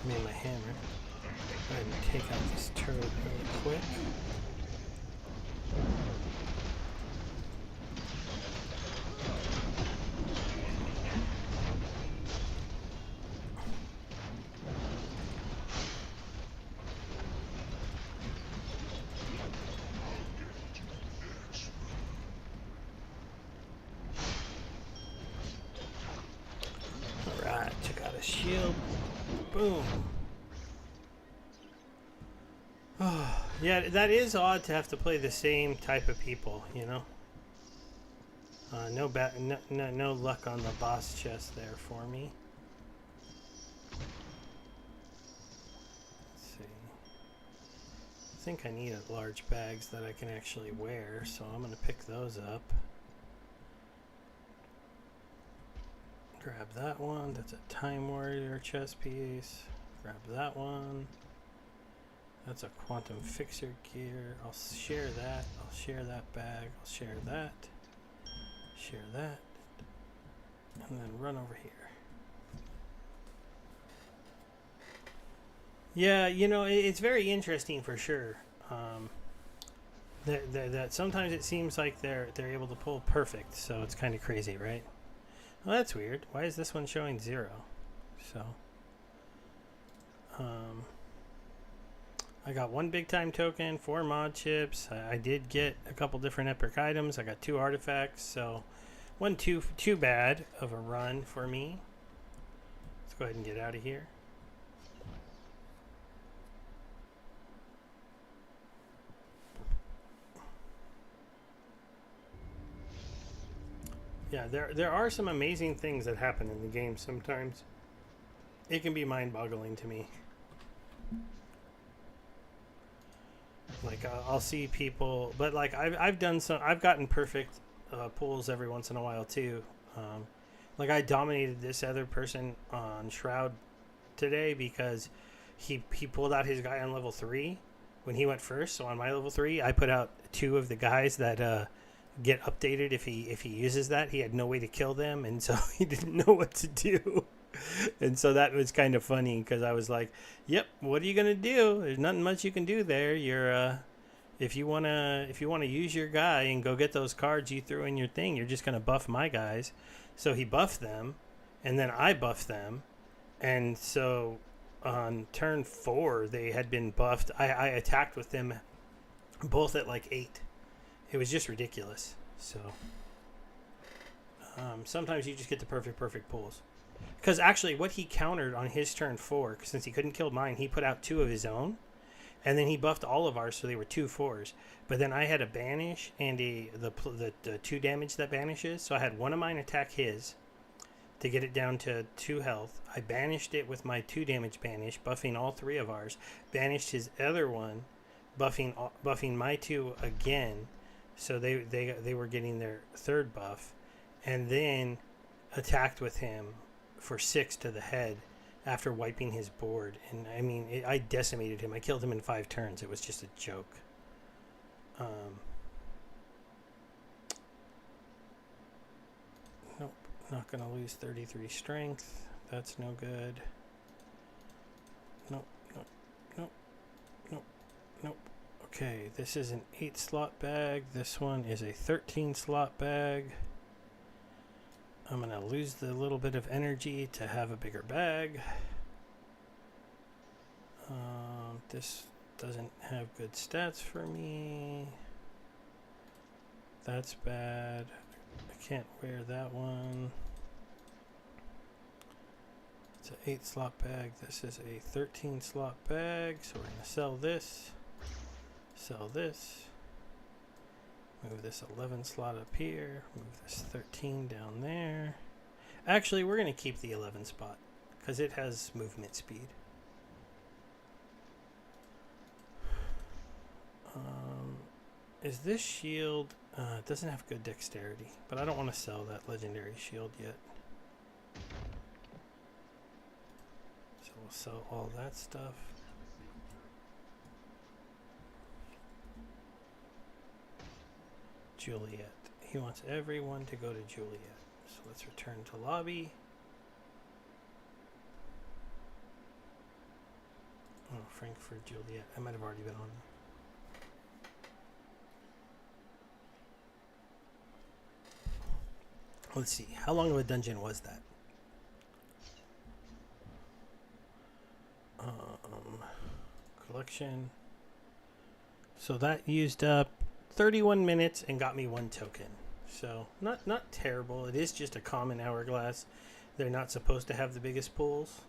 I mean my hammer. Go ahead and take out this turret really quick. Alright, took out a shield. Boom. Oh, yeah, that is odd to have to play the same type of people, you know? No luck on the boss chest there for me. Let's see. I think I need large bags that I can actually wear, so I'm going to pick those up. Grab that one. That's a Time Warrior chest piece. Grab that one. That's a Quantum Fixer gear. I'll share that. I'll share that bag. I'll share that. Share that. And then run over here. Yeah, you know, it's very interesting for sure. That sometimes it seems like they're able to pull perfect, so it's kind of crazy, right? Well, that's weird. Why is this one showing 0? So, I got 1 big time token, 4 mod chips. I did get a couple different epic items. I got 2 artifacts, so wasn't too bad of a run for me. Let's go ahead and get out of here. Yeah, there are some amazing things that happen in the game sometimes. It can be mind-boggling to me. Like I'll see people, but like I've done some. I've gotten perfect pulls every once in a while too. Like I dominated this other person on Shroud today because he pulled out his guy on level 3 when he went first. So on my level 3, I put out 2 of the guys that get updated if he uses that. He had no way to kill them, and so he didn't know what to do. And so that was kind of funny because I was like, "Yep, what are you gonna do? There's nothing much you can do there. You're if you wanna use your guy and go get those cards you threw in your thing, you're just gonna buff my guys." So he buffed them, and then I buffed them, and so on turn 4 they had been buffed. I attacked with them both at like 8. It was just ridiculous. So sometimes you just get the perfect pulls. Because actually, what he countered on his turn 4, since he couldn't kill mine, he put out 2 of his own, and then he buffed all of ours, so they were 2 4s. But then I had a banish and the 2 damage that banishes, so I had one of mine attack his to get it down to 2 health. I banished it with my 2 damage banish, buffing all 3 of ours. Banished his other one, buffing my 2 again, so they were getting their 3rd buff, and then attacked with him for 6 to the head after wiping his board. And I mean, I decimated him. I killed him in 5 turns. It was just a joke. Nope, not gonna lose 33 strength. That's no good. Nope. Okay, this is an 8 slot bag. This one is a 13 slot bag. I'm going to lose the little bit of energy to have a bigger bag. This doesn't have good stats for me. That's bad. I can't wear that one. It's an 8 slot bag. This is a 13 slot bag. So we're going to sell this. Sell this. Move this 11 slot up here. Move this 13 down there. Actually, we're going to keep the 11 spot because it has movement speed. Is this shield... it doesn't have good dexterity, but I don't want to sell that legendary shield yet. So we'll sell all that stuff. Juliet. He wants everyone to go to Juliet. So let's return to lobby. Oh, Frankfurt, Juliet. I might have already been on. Let's see. How long of a dungeon was that? Collection. So that used up 31 minutes and got me 1 token. So not terrible. It is just a common hourglass. They're not supposed to have the biggest pools.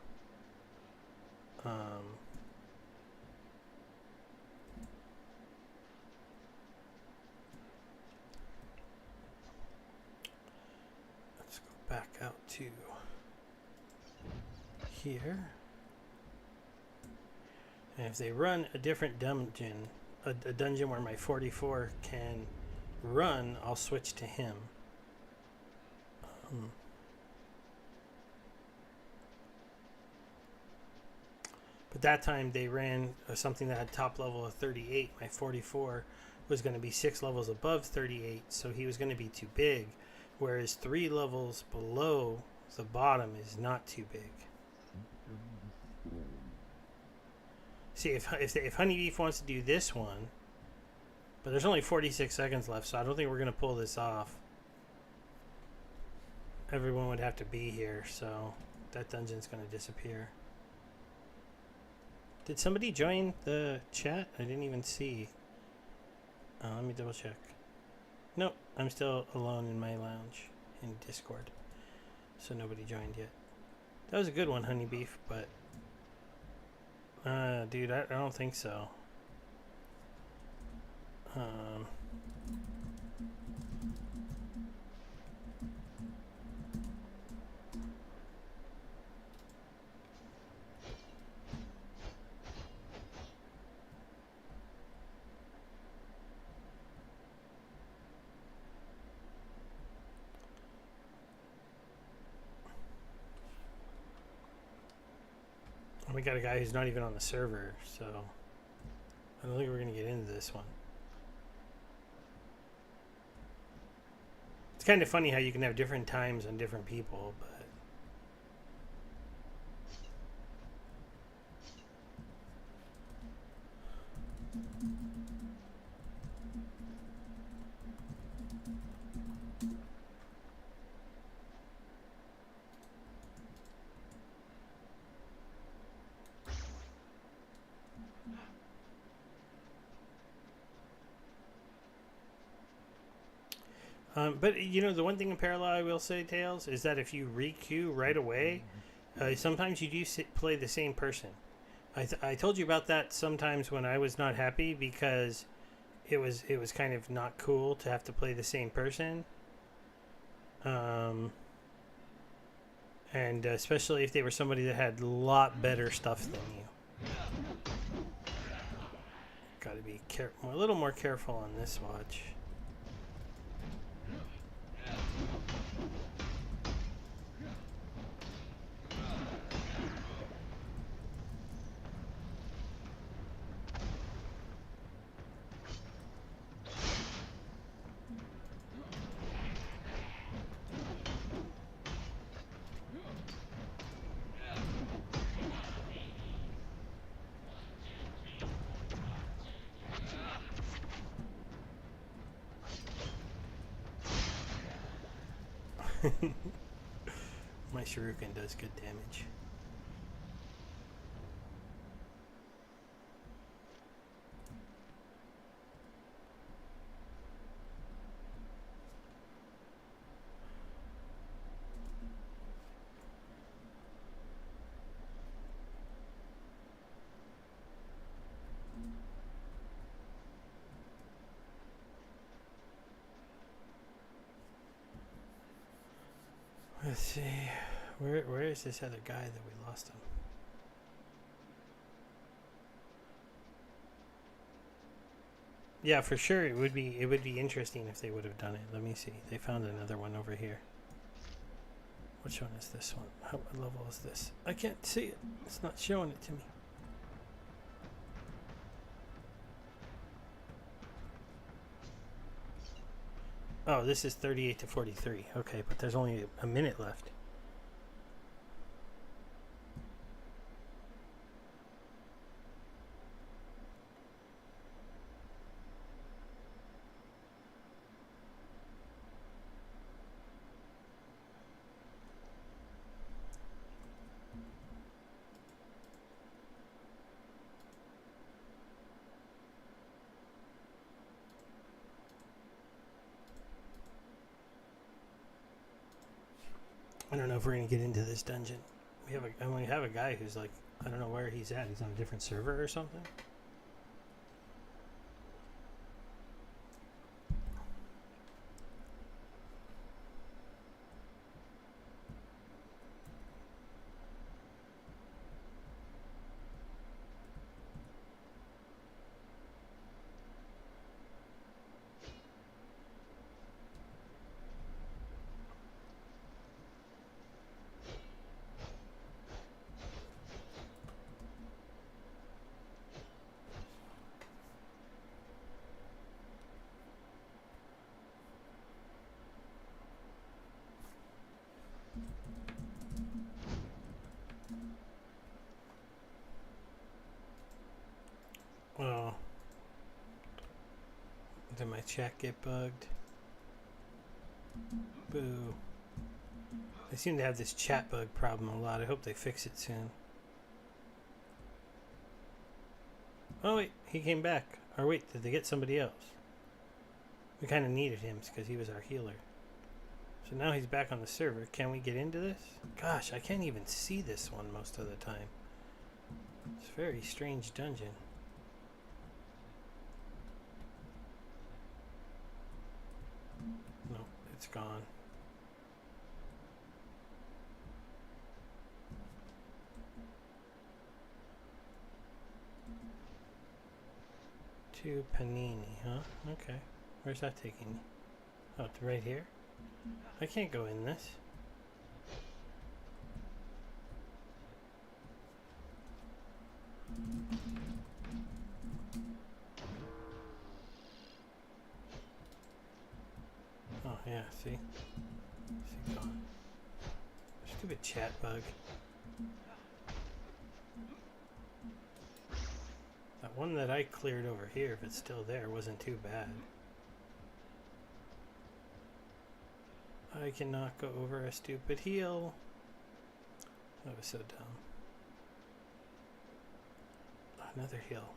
Let's go back out to here. And if they run a different dungeon, a dungeon where my 44 can run, I'll switch to him. But that time they ran something that had top level of 38. My 44 was going to be 6 levels above 38, so he was going to be too big. Whereas 3 levels below the bottom is not too big. See, if Honeybeef wants to do this one, but there's only 46 seconds left, so I don't think we're going to pull this off. Everyone would have to be here, so that dungeon's going to disappear. Did somebody join the chat? I didn't even see. Let me double check. Nope, I'm still alone in my lounge in Discord, so nobody joined yet. That was a good one, Honeybeef, but dude, I don't think so. We got a guy who's not even on the server, so I don't think we're going to get into this one. It's kind of funny how you can have different times on different people, but but you know, the one thing in Parallel I will say, Tails, is that if you re-queue right away, sometimes you do play the same person. I told you about that sometimes when I was not happy because it was kind of not cool to have to play the same person. And especially if they were somebody that had a lot better stuff than you. Got to be a little more careful on this watch. My shuriken does good damage. Let's see. Where is this other guy that we lost him? Yeah, for sure it would be interesting if they would have done it. Let me see. They found another one over here. Which one is this one? What level is this? I can't see it. It's not showing it to me. Oh, this is 38 to 43. Okay, but there's only a minute left. I don't know if we're gonna get into this dungeon. We have a guy who's like, I don't know where he's at. He's on a different server or something. Oh. Did my chat get bugged? Boo. They seem to have this chat bug problem a lot. I hope they fix it soon. Oh wait, he came back. Or wait, did they get somebody else? We kind of needed him because he was our healer. So now he's back on the server. Can we get into this? Gosh, I can't even see this one most of the time. It's a very strange dungeon. No, it's gone. To Panini, huh? Okay. Where's that taking me? Oh, it's right here? I can't go in this. Oh, yeah, see? See, gone. Stupid chat bug. That one that I cleared over here, if it's still there, wasn't too bad. I cannot go over a stupid hill. That was so dumb. Another hill.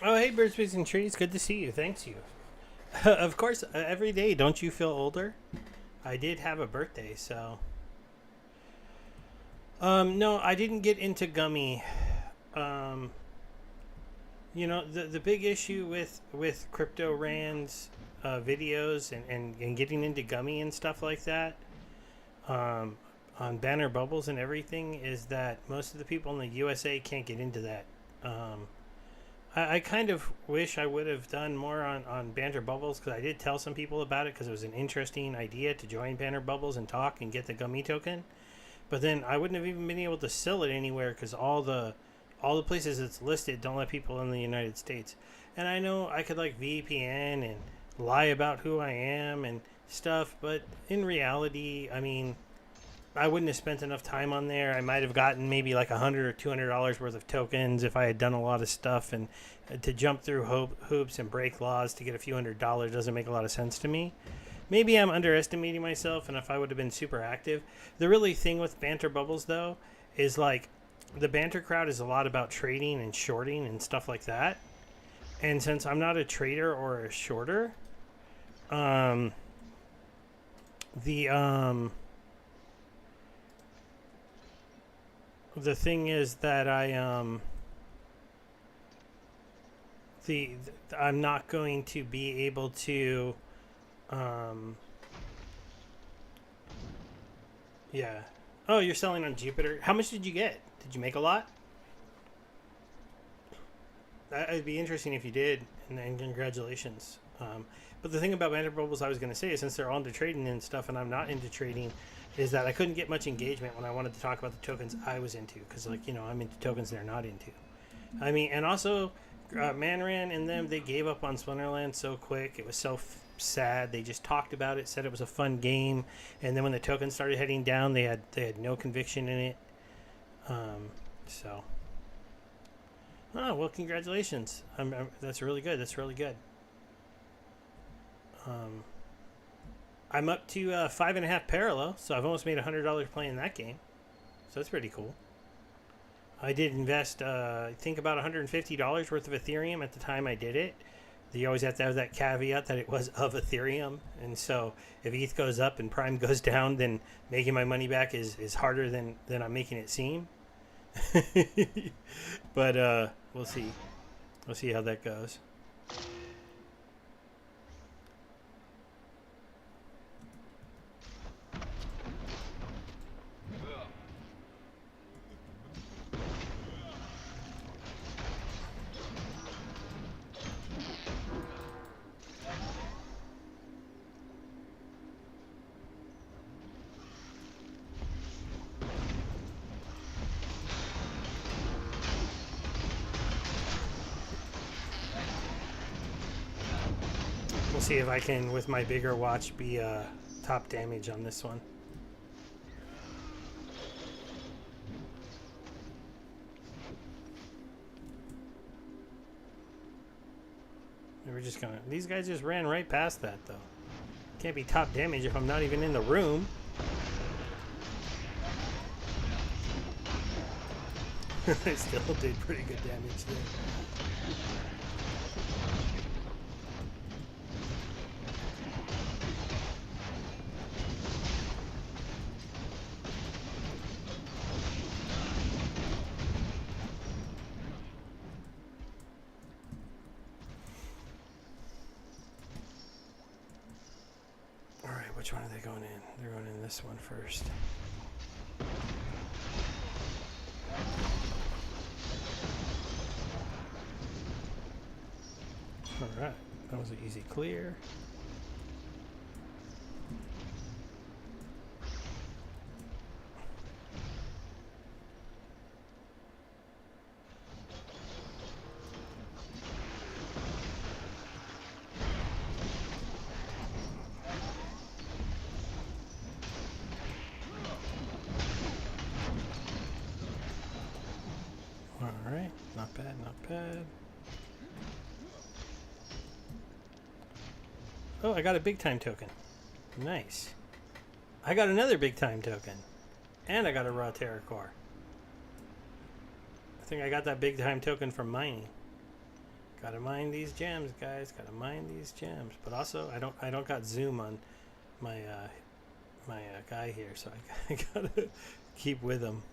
Oh, hey, Birds, Bees, and Trees. Good to see you. Thanks you. Of course, every day, don't you feel older? I did have a birthday, so. No, I didn't get into gummy. Um, the big issue with Crypto Rand's videos and getting into gummy and stuff like that, um, on Banner Bubbles and everything, is that most of the people in the USA can't get into that. Um, I kind of wish I would have done more on Banter Bubbles, because I did tell some people about it because it was an interesting idea to join Banter Bubbles and talk and get the gummy token. But then I wouldn't have even been able to sell it anywhere because all the places it's listed don't let people in the United States. And I know I could like VPN and lie about who I am and stuff, but in reality, I mean, I wouldn't have spent enough time on there. I might have gotten maybe like $100 or $200 worth of tokens if I had done a lot of stuff, and to jump through hoops and break laws to get a few $100s doesn't make a lot of sense to me. Maybe I'm underestimating myself, and if I would have been super active. The really thing with Banter Bubbles, though, is like the Banter crowd is a lot about trading and shorting and stuff like that. And since I'm not a trader or a shorter, um, the the thing is that I'm not going to be able to yeah. Oh, you're selling on Jupiter. How much did you get? Did you make a lot? It'd be interesting if you did, and congratulations. But the thing about Banter Bubbles I was going to say is, since they're all into trading and stuff, and I'm not into trading, is that I couldn't get much engagement when I wanted to talk about the tokens I was into, because I'm into tokens they're not into. I mean, and also Manran and them, they gave up on Splinterland so quick. It was so sad. They just talked about it, said it was a fun game, and then when the tokens started heading down, they had no conviction in it. So. Oh well, congratulations. That's really good. That's really good. I'm up to 5.5 parallel, so I've almost made $100 playing that game. So that's pretty cool. I did invest, I think, about $150 worth of Ethereum at the time I did it. You always have to have that caveat that it was of Ethereum, and so if ETH goes up and Prime goes down, then making my money back is harder than I'm making it seem. But we'll see. We'll see how that goes. We'll see if I can, with my bigger watch, be top damage on this one. We're just gonna... These guys just ran right past that, though. Can't be top damage if I'm not even in the room. I still did pretty good damage there. Which one are they going in? They're going in this one first. Alright, that was an easy clear. Alright, not bad, not bad. Oh, I got a big time token. Nice. I got another big time token. And I got a raw Terra core. I think I got that big time token from mining. Gotta mine these gems, guys. Gotta mine these gems. But also, I don't got zoom on my guy here, so I gotta keep with him.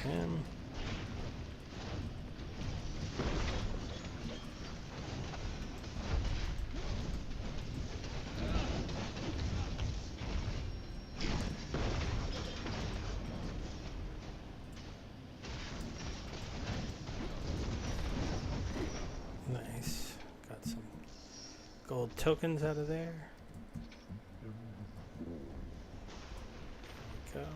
Him. Nice. Got some gold tokens out of there. There we go.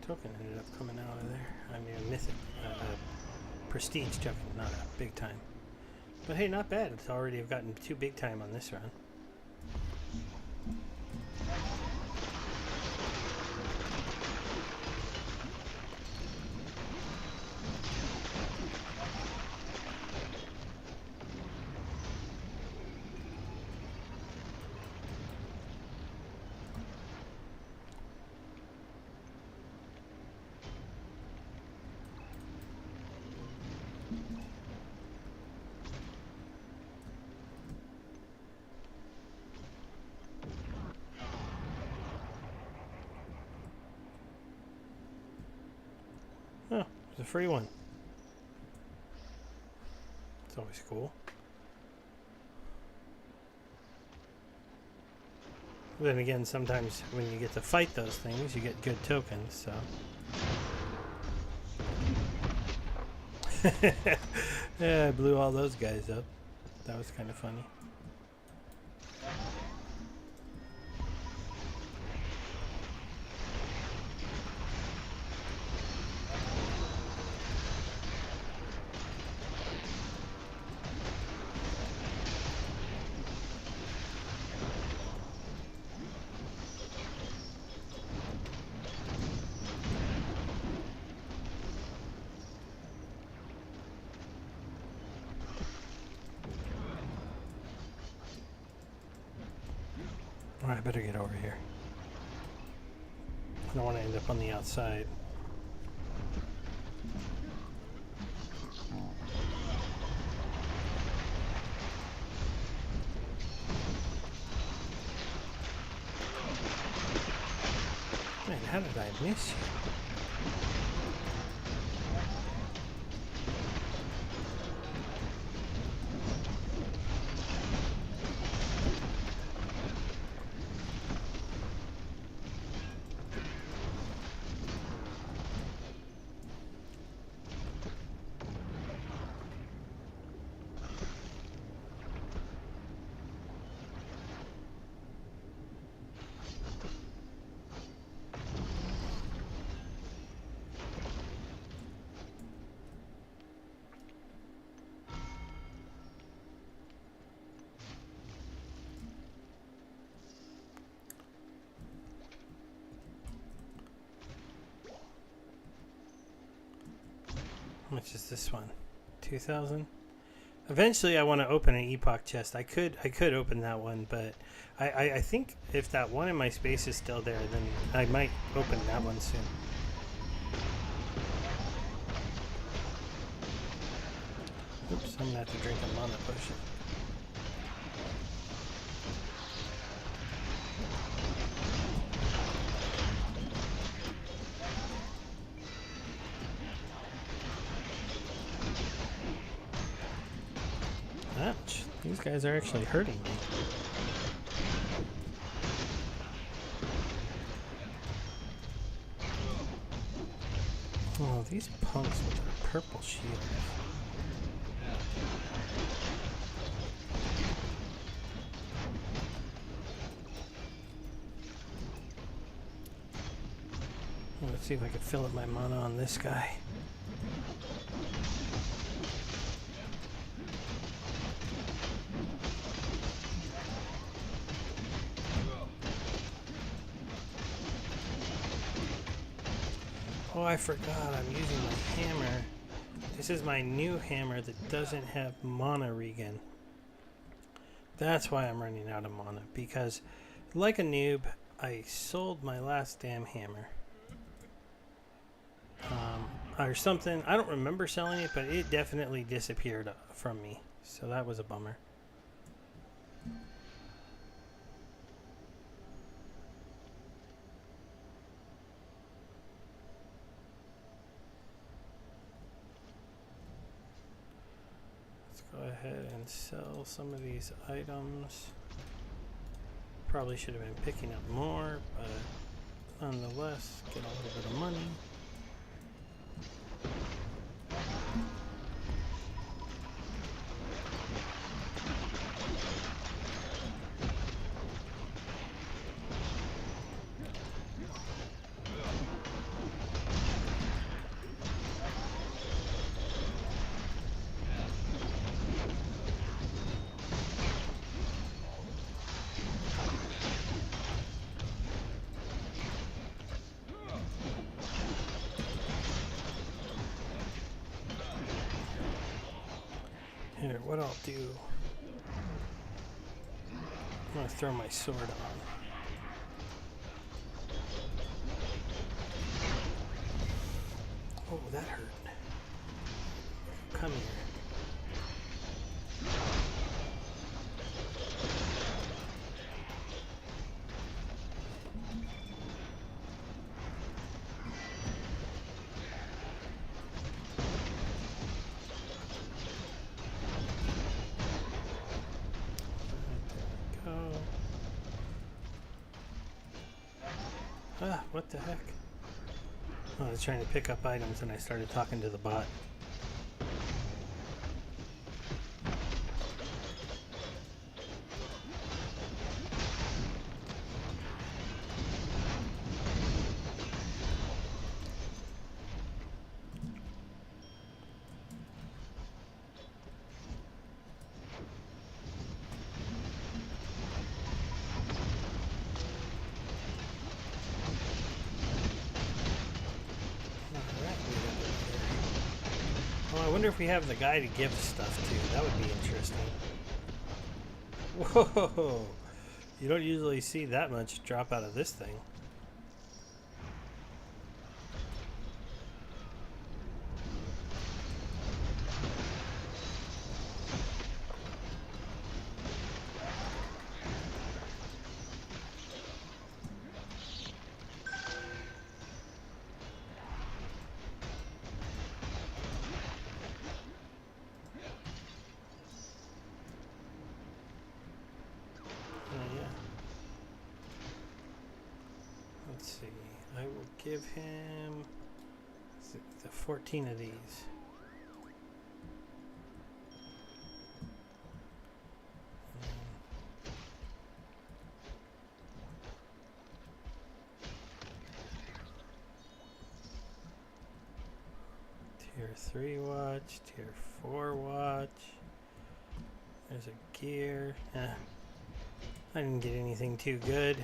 Token ended up coming out of there. I mean, a mythic, prestige token, not a big time. But hey, not bad. It's already I've gotten 2 big time on this run. Oh, it's a free one. It's always cool. Then again, sometimes when you get to fight those things, you get good tokens, so. Yeah, I blew all those guys up. That was kind of funny. Alright, I better get over here. I don't want to end up on the outside. Man, how did I miss you? How much is this one? 2,000? Eventually I want to open an epoch chest. I could open that one, but I think if that one in my space is still there, then I might open that one soon. Oops, I'm gonna have to drink a mana potion. Ouch, these guys are actually hurting me. Oh, these punks with their purple shields. Let's see if I can fill up my mana on this guy. Oh, I forgot I'm using my hammer. This is my new hammer that doesn't have mana regen. That's why I'm running out of mana, because like a noob, I sold my last damn hammer. Or something. I don't remember selling it, but it definitely disappeared from me. So that was a bummer. Let's go ahead and sell some of these items. Probably should have been picking up more, but nonetheless, get a little bit of money. Here, what I'll do, I'm going to throw my sword on. Oh, that hurt. Come here. Ah, what the heck? Oh, I was trying to pick up items and I started talking to the bot. Well, I wonder if we have the guy to give stuff to. That would be interesting. Whoa! You don't usually see that much drop out of this thing. Let's see. I will give him the 14 of these. Tier 3 watch, tier 4 watch. There's a gear. I didn't get anything too good.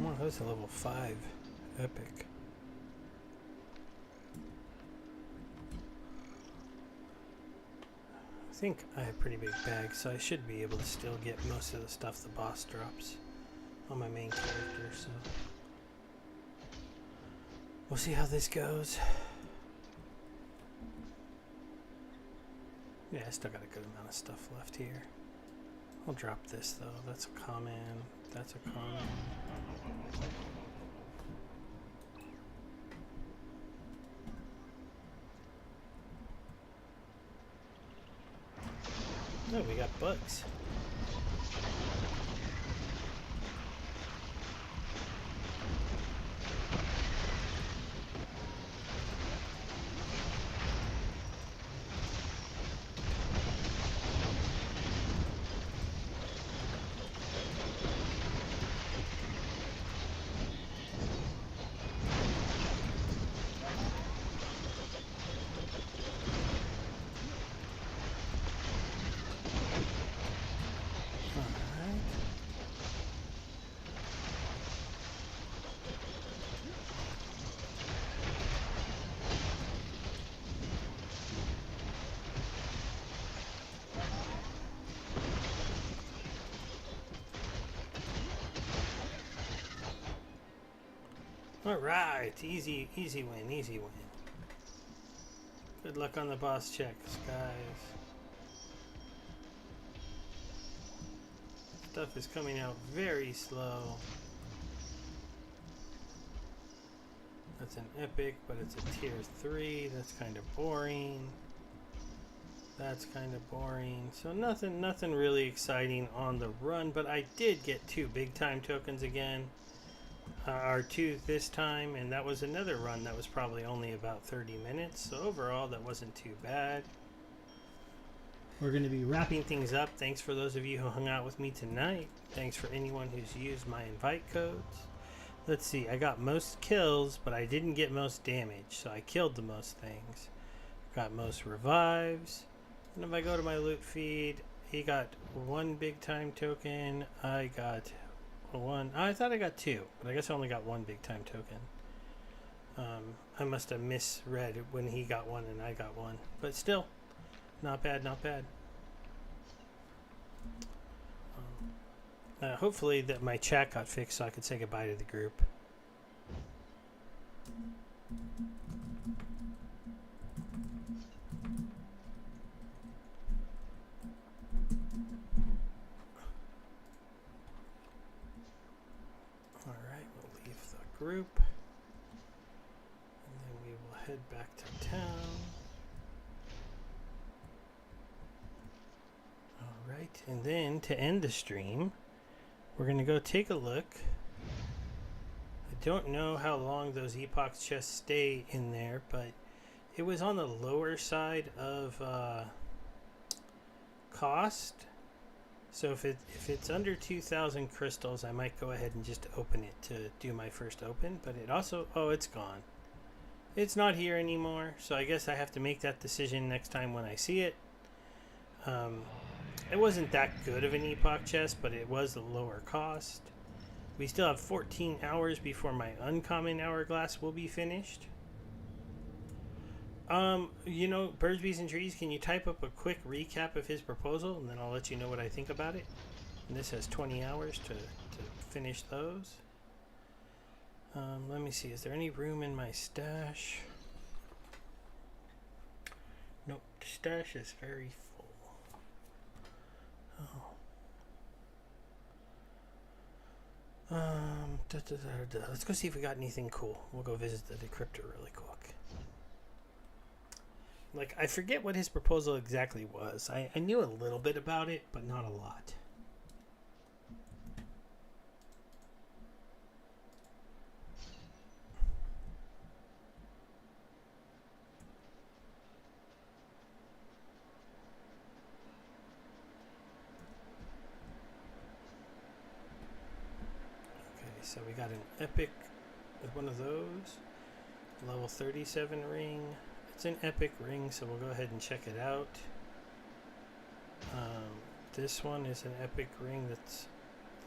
Oh, that's a level 5 epic. I think I have pretty big bags, so I should be able to still get most of the stuff the boss drops on my main character, so we'll see how this goes. Yeah, I still got a good amount of stuff left here. I'll drop this though. That's a common. That's a common. Oh, we got bugs. Alright, easy win, easy win. Good luck on the boss checks, guys. Stuff is coming out very slow. That's an epic, but it's a tier 3. That's kind of boring. That's kind of boring. So nothing really exciting on the run, but I did get 2 big time tokens again. Or 2 this time, and that was another run that was probably only about 30 minutes. So overall, that wasn't too bad. We're going to be wrapping things up. Thanks for those of you who hung out with me tonight. Thanks for anyone who's used my invite codes. Let's see, I got most kills, but I didn't get most damage, so I killed the most things. Got most revives. And if I go to my loot feed, he got 1 big time token. I got 1. I thought I got 2, but I guess I only got 1 big time token. I must have misread when he got 1 and I got 1, but still, not bad, not bad. Hopefully that my chat got fixed so I could say goodbye to the group. Alright, we'll leave the group. And then we will head back to town. Alright, and then to end the stream, we're going to go take a look. I don't know how long those epoch chests stay in there, but it was on the lower side of cost. So if it's under 2,000 crystals, I might go ahead and just open it to do my first open. But it also, oh, it's gone. It's not here anymore, so I guess I have to make that decision next time when I see it. It wasn't that good of an epoch chest, but it was the lower cost. We still have 14 hours before my uncommon hourglass will be finished. You know, Birds, Bees, and Trees, can you type up a quick recap of his proposal, and then I'll let you know what I think about it. And this has 20 hours to finish those. Let me see, is there any room in my stash? Nope, the stash is very full. Let's go see if we got anything cool. We'll go visit the decryptor really quick. Like, I forget what his proposal exactly was. I knew a little bit about it, but not a lot. So we got an epic with one of those. Level 37 ring. It's an epic ring, so we'll go ahead and check it out. This one is an epic ring that's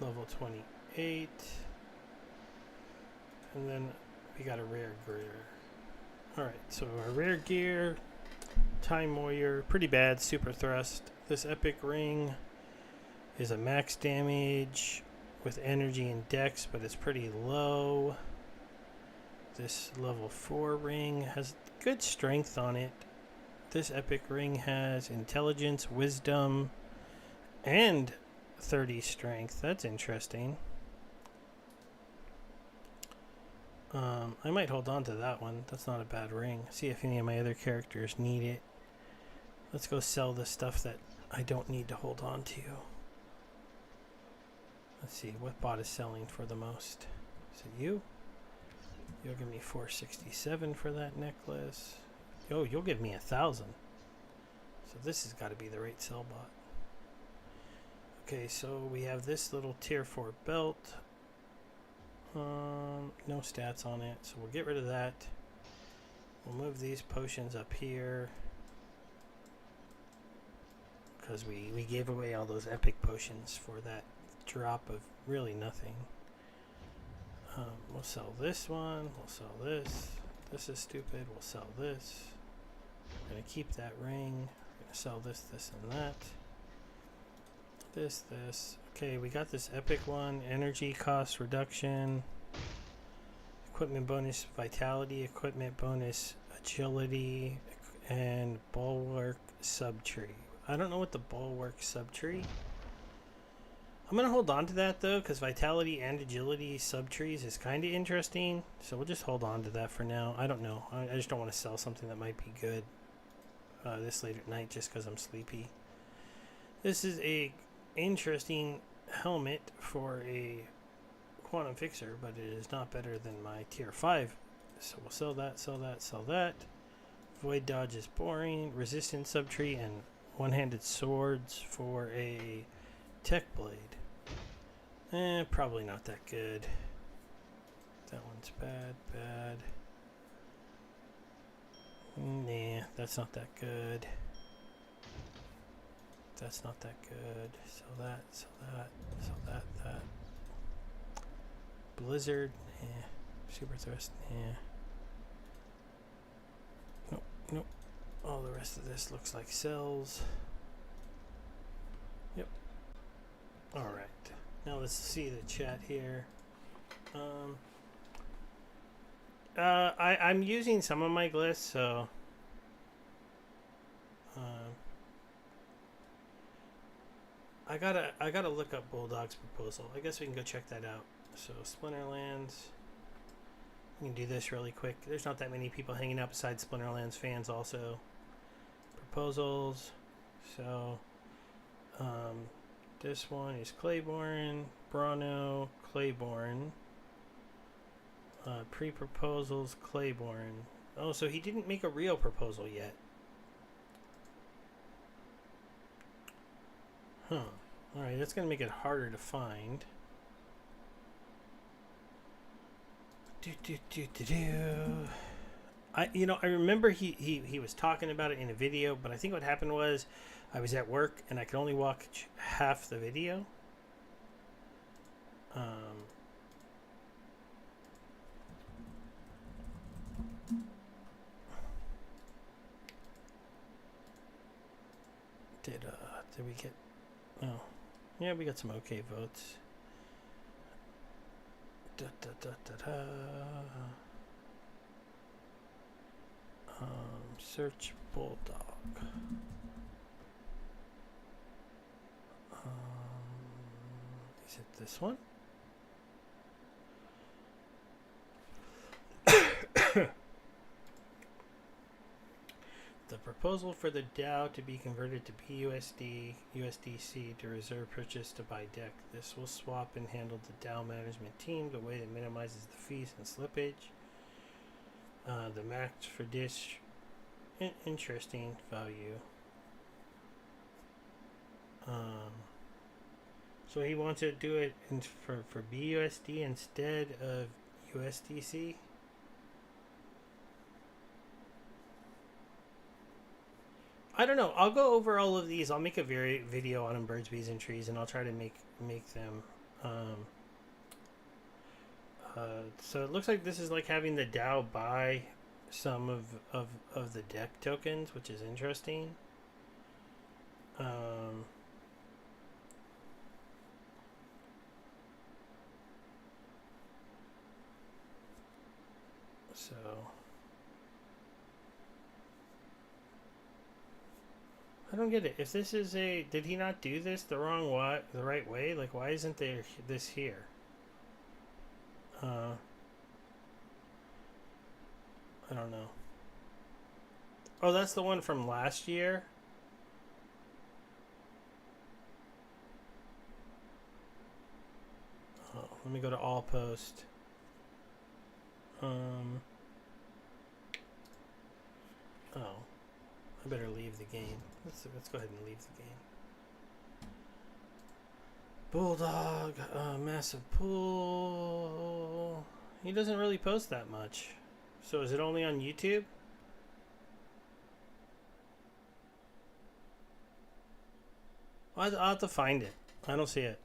level 28. And then we got a rare gear. Alright, so our rare gear, Time Warrior, pretty bad, super thrust. This epic ring is a max damage with energy and dex, but it's pretty low. This level 4 ring has good strength on it. this epic ring has intelligence, wisdom, and 30 strength. That's interesting. I might hold on to that one. That's not a bad ring. See if any of my other characters need it. Let's go sell the stuff that I don't need to hold on to. Let's see, what bot is selling for the most? Is it you? You'll give me 467 for that necklace. Oh, you'll give me 1,000. So this has got to be the right sell bot. Okay, so we have this little tier 4 belt. No stats on it, so we'll get rid of that. We'll move these potions up here because we gave away all those epic potions for that drop of really nothing. We'll sell this one. We'll sell this. This is stupid. We'll sell this. We're gonna keep that ring. We're gonna sell this, this, and that. This. Okay, we got this epic one. Energy cost reduction. Equipment bonus vitality. Equipment bonus agility. And bulwark subtree. I don't know what the bulwark subtree. I'm going to hold on to that though, because vitality and agility subtrees is kind of interesting. So we'll just hold on to that for now. I don't know. I just don't want to sell something that might be good this late at night just because I'm sleepy. This is a interesting helmet for a quantum fixer, but it is not better than my tier 5. So we'll sell that, sell that, sell that. Void dodge is boring. Resistance subtree and one-handed swords for a tech blade. Probably not that good. That one's bad. Nah, that's not that good. That's not that good. Sell that, sell that, sell that. Blizzard, Super thrust, Nope. All the rest of this looks like cells. Yep. Alright. Now let's see the chat here. I'm using some of my glyphs, so I gotta look up Bulldog's proposal. I guess we can go check that out. So Splinterlands. We can do this really quick. There's not that many people hanging out besides Splinterlands fans also. Proposals. So this one is Claiborne, Brano, Claiborne. Pre-proposals, Claiborne. Oh, so he didn't make a real proposal yet. Huh. Alright, that's going to make it harder to find. I remember he was talking about it in a video, but I think what happened was I was at work and I could only watch half the video. Did we get? Oh, yeah, we got some okay votes. Search Bulldog. Is it this one? The proposal for the DAO to be converted to BUSD, USDC to reserve purchase to buy deck. This will swap and handle the DAO management team the way that minimizes the fees and slippage. The max for dish, interesting value. So he wants to do it for BUSD instead of USDC. I don't know. I'll go over all of these. I'll make a video on them, birds, bees, and trees, and I'll try to make them. So it looks like this is like having the DAO buy some of the deck tokens, which is interesting. So I don't get it. If this is a, did he not do this the right way? Like, why isn't there this here? I don't know. Oh, that's the one from last year. Oh, let me go to all post. Oh, I better leave the game. Let's go ahead and leave the game. Bulldog, massive pool. He doesn't really post that much. So is it only on YouTube? I'll have to find it. I don't see it.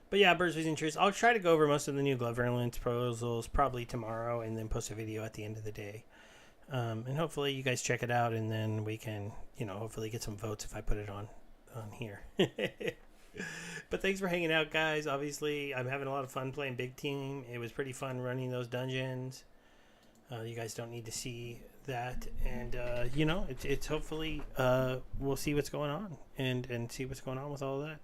But yeah, Birds Bees and Trees. I'll try to go over most of the new glove variants proposals probably tomorrow, and then post a video at the end of the day. And hopefully you guys check it out, and then we can, hopefully get some votes if I put it on here. But thanks for hanging out, guys. Obviously, I'm having a lot of fun playing Big Team. It was pretty fun running those dungeons. You guys don't need to see that, and it's hopefully we'll see what's going on and see what's going on with all of that.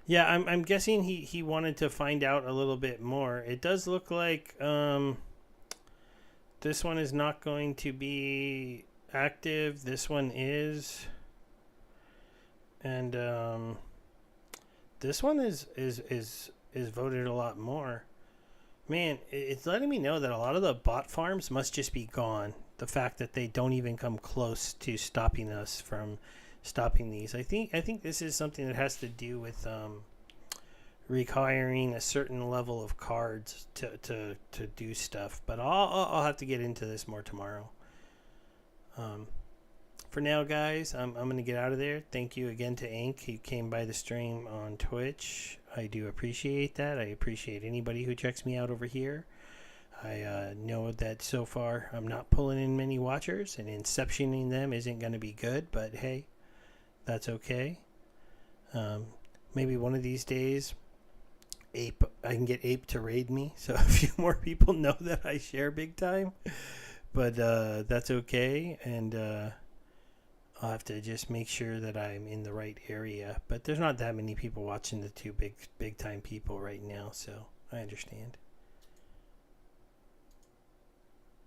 Yeah, I'm guessing he wanted to find out a little bit more. It does look like this one is not going to be active. This one is, and this one is voted a lot more. Man, it's letting me know that a lot of the bot farms must just be gone. The fact that they don't even come close to stopping us from stopping these. I think this is something that has to do with requiring a certain level of cards to do stuff. But I'll have to get into this more tomorrow. For now, guys, I'm going to get out of there. Thank you again to Ink, who came by the stream on Twitch. I do appreciate that. I appreciate anybody who checks me out over here. I know that so far I'm not pulling in many watchers, and inceptioning them isn't going to be good, but hey, that's okay. Maybe one of these days, I can get Ape to raid me, so a few more people know that I share big time. But that's okay, and I'll have to just make sure that I'm in the right area. But there's not that many people watching the two big time people right now, so I understand.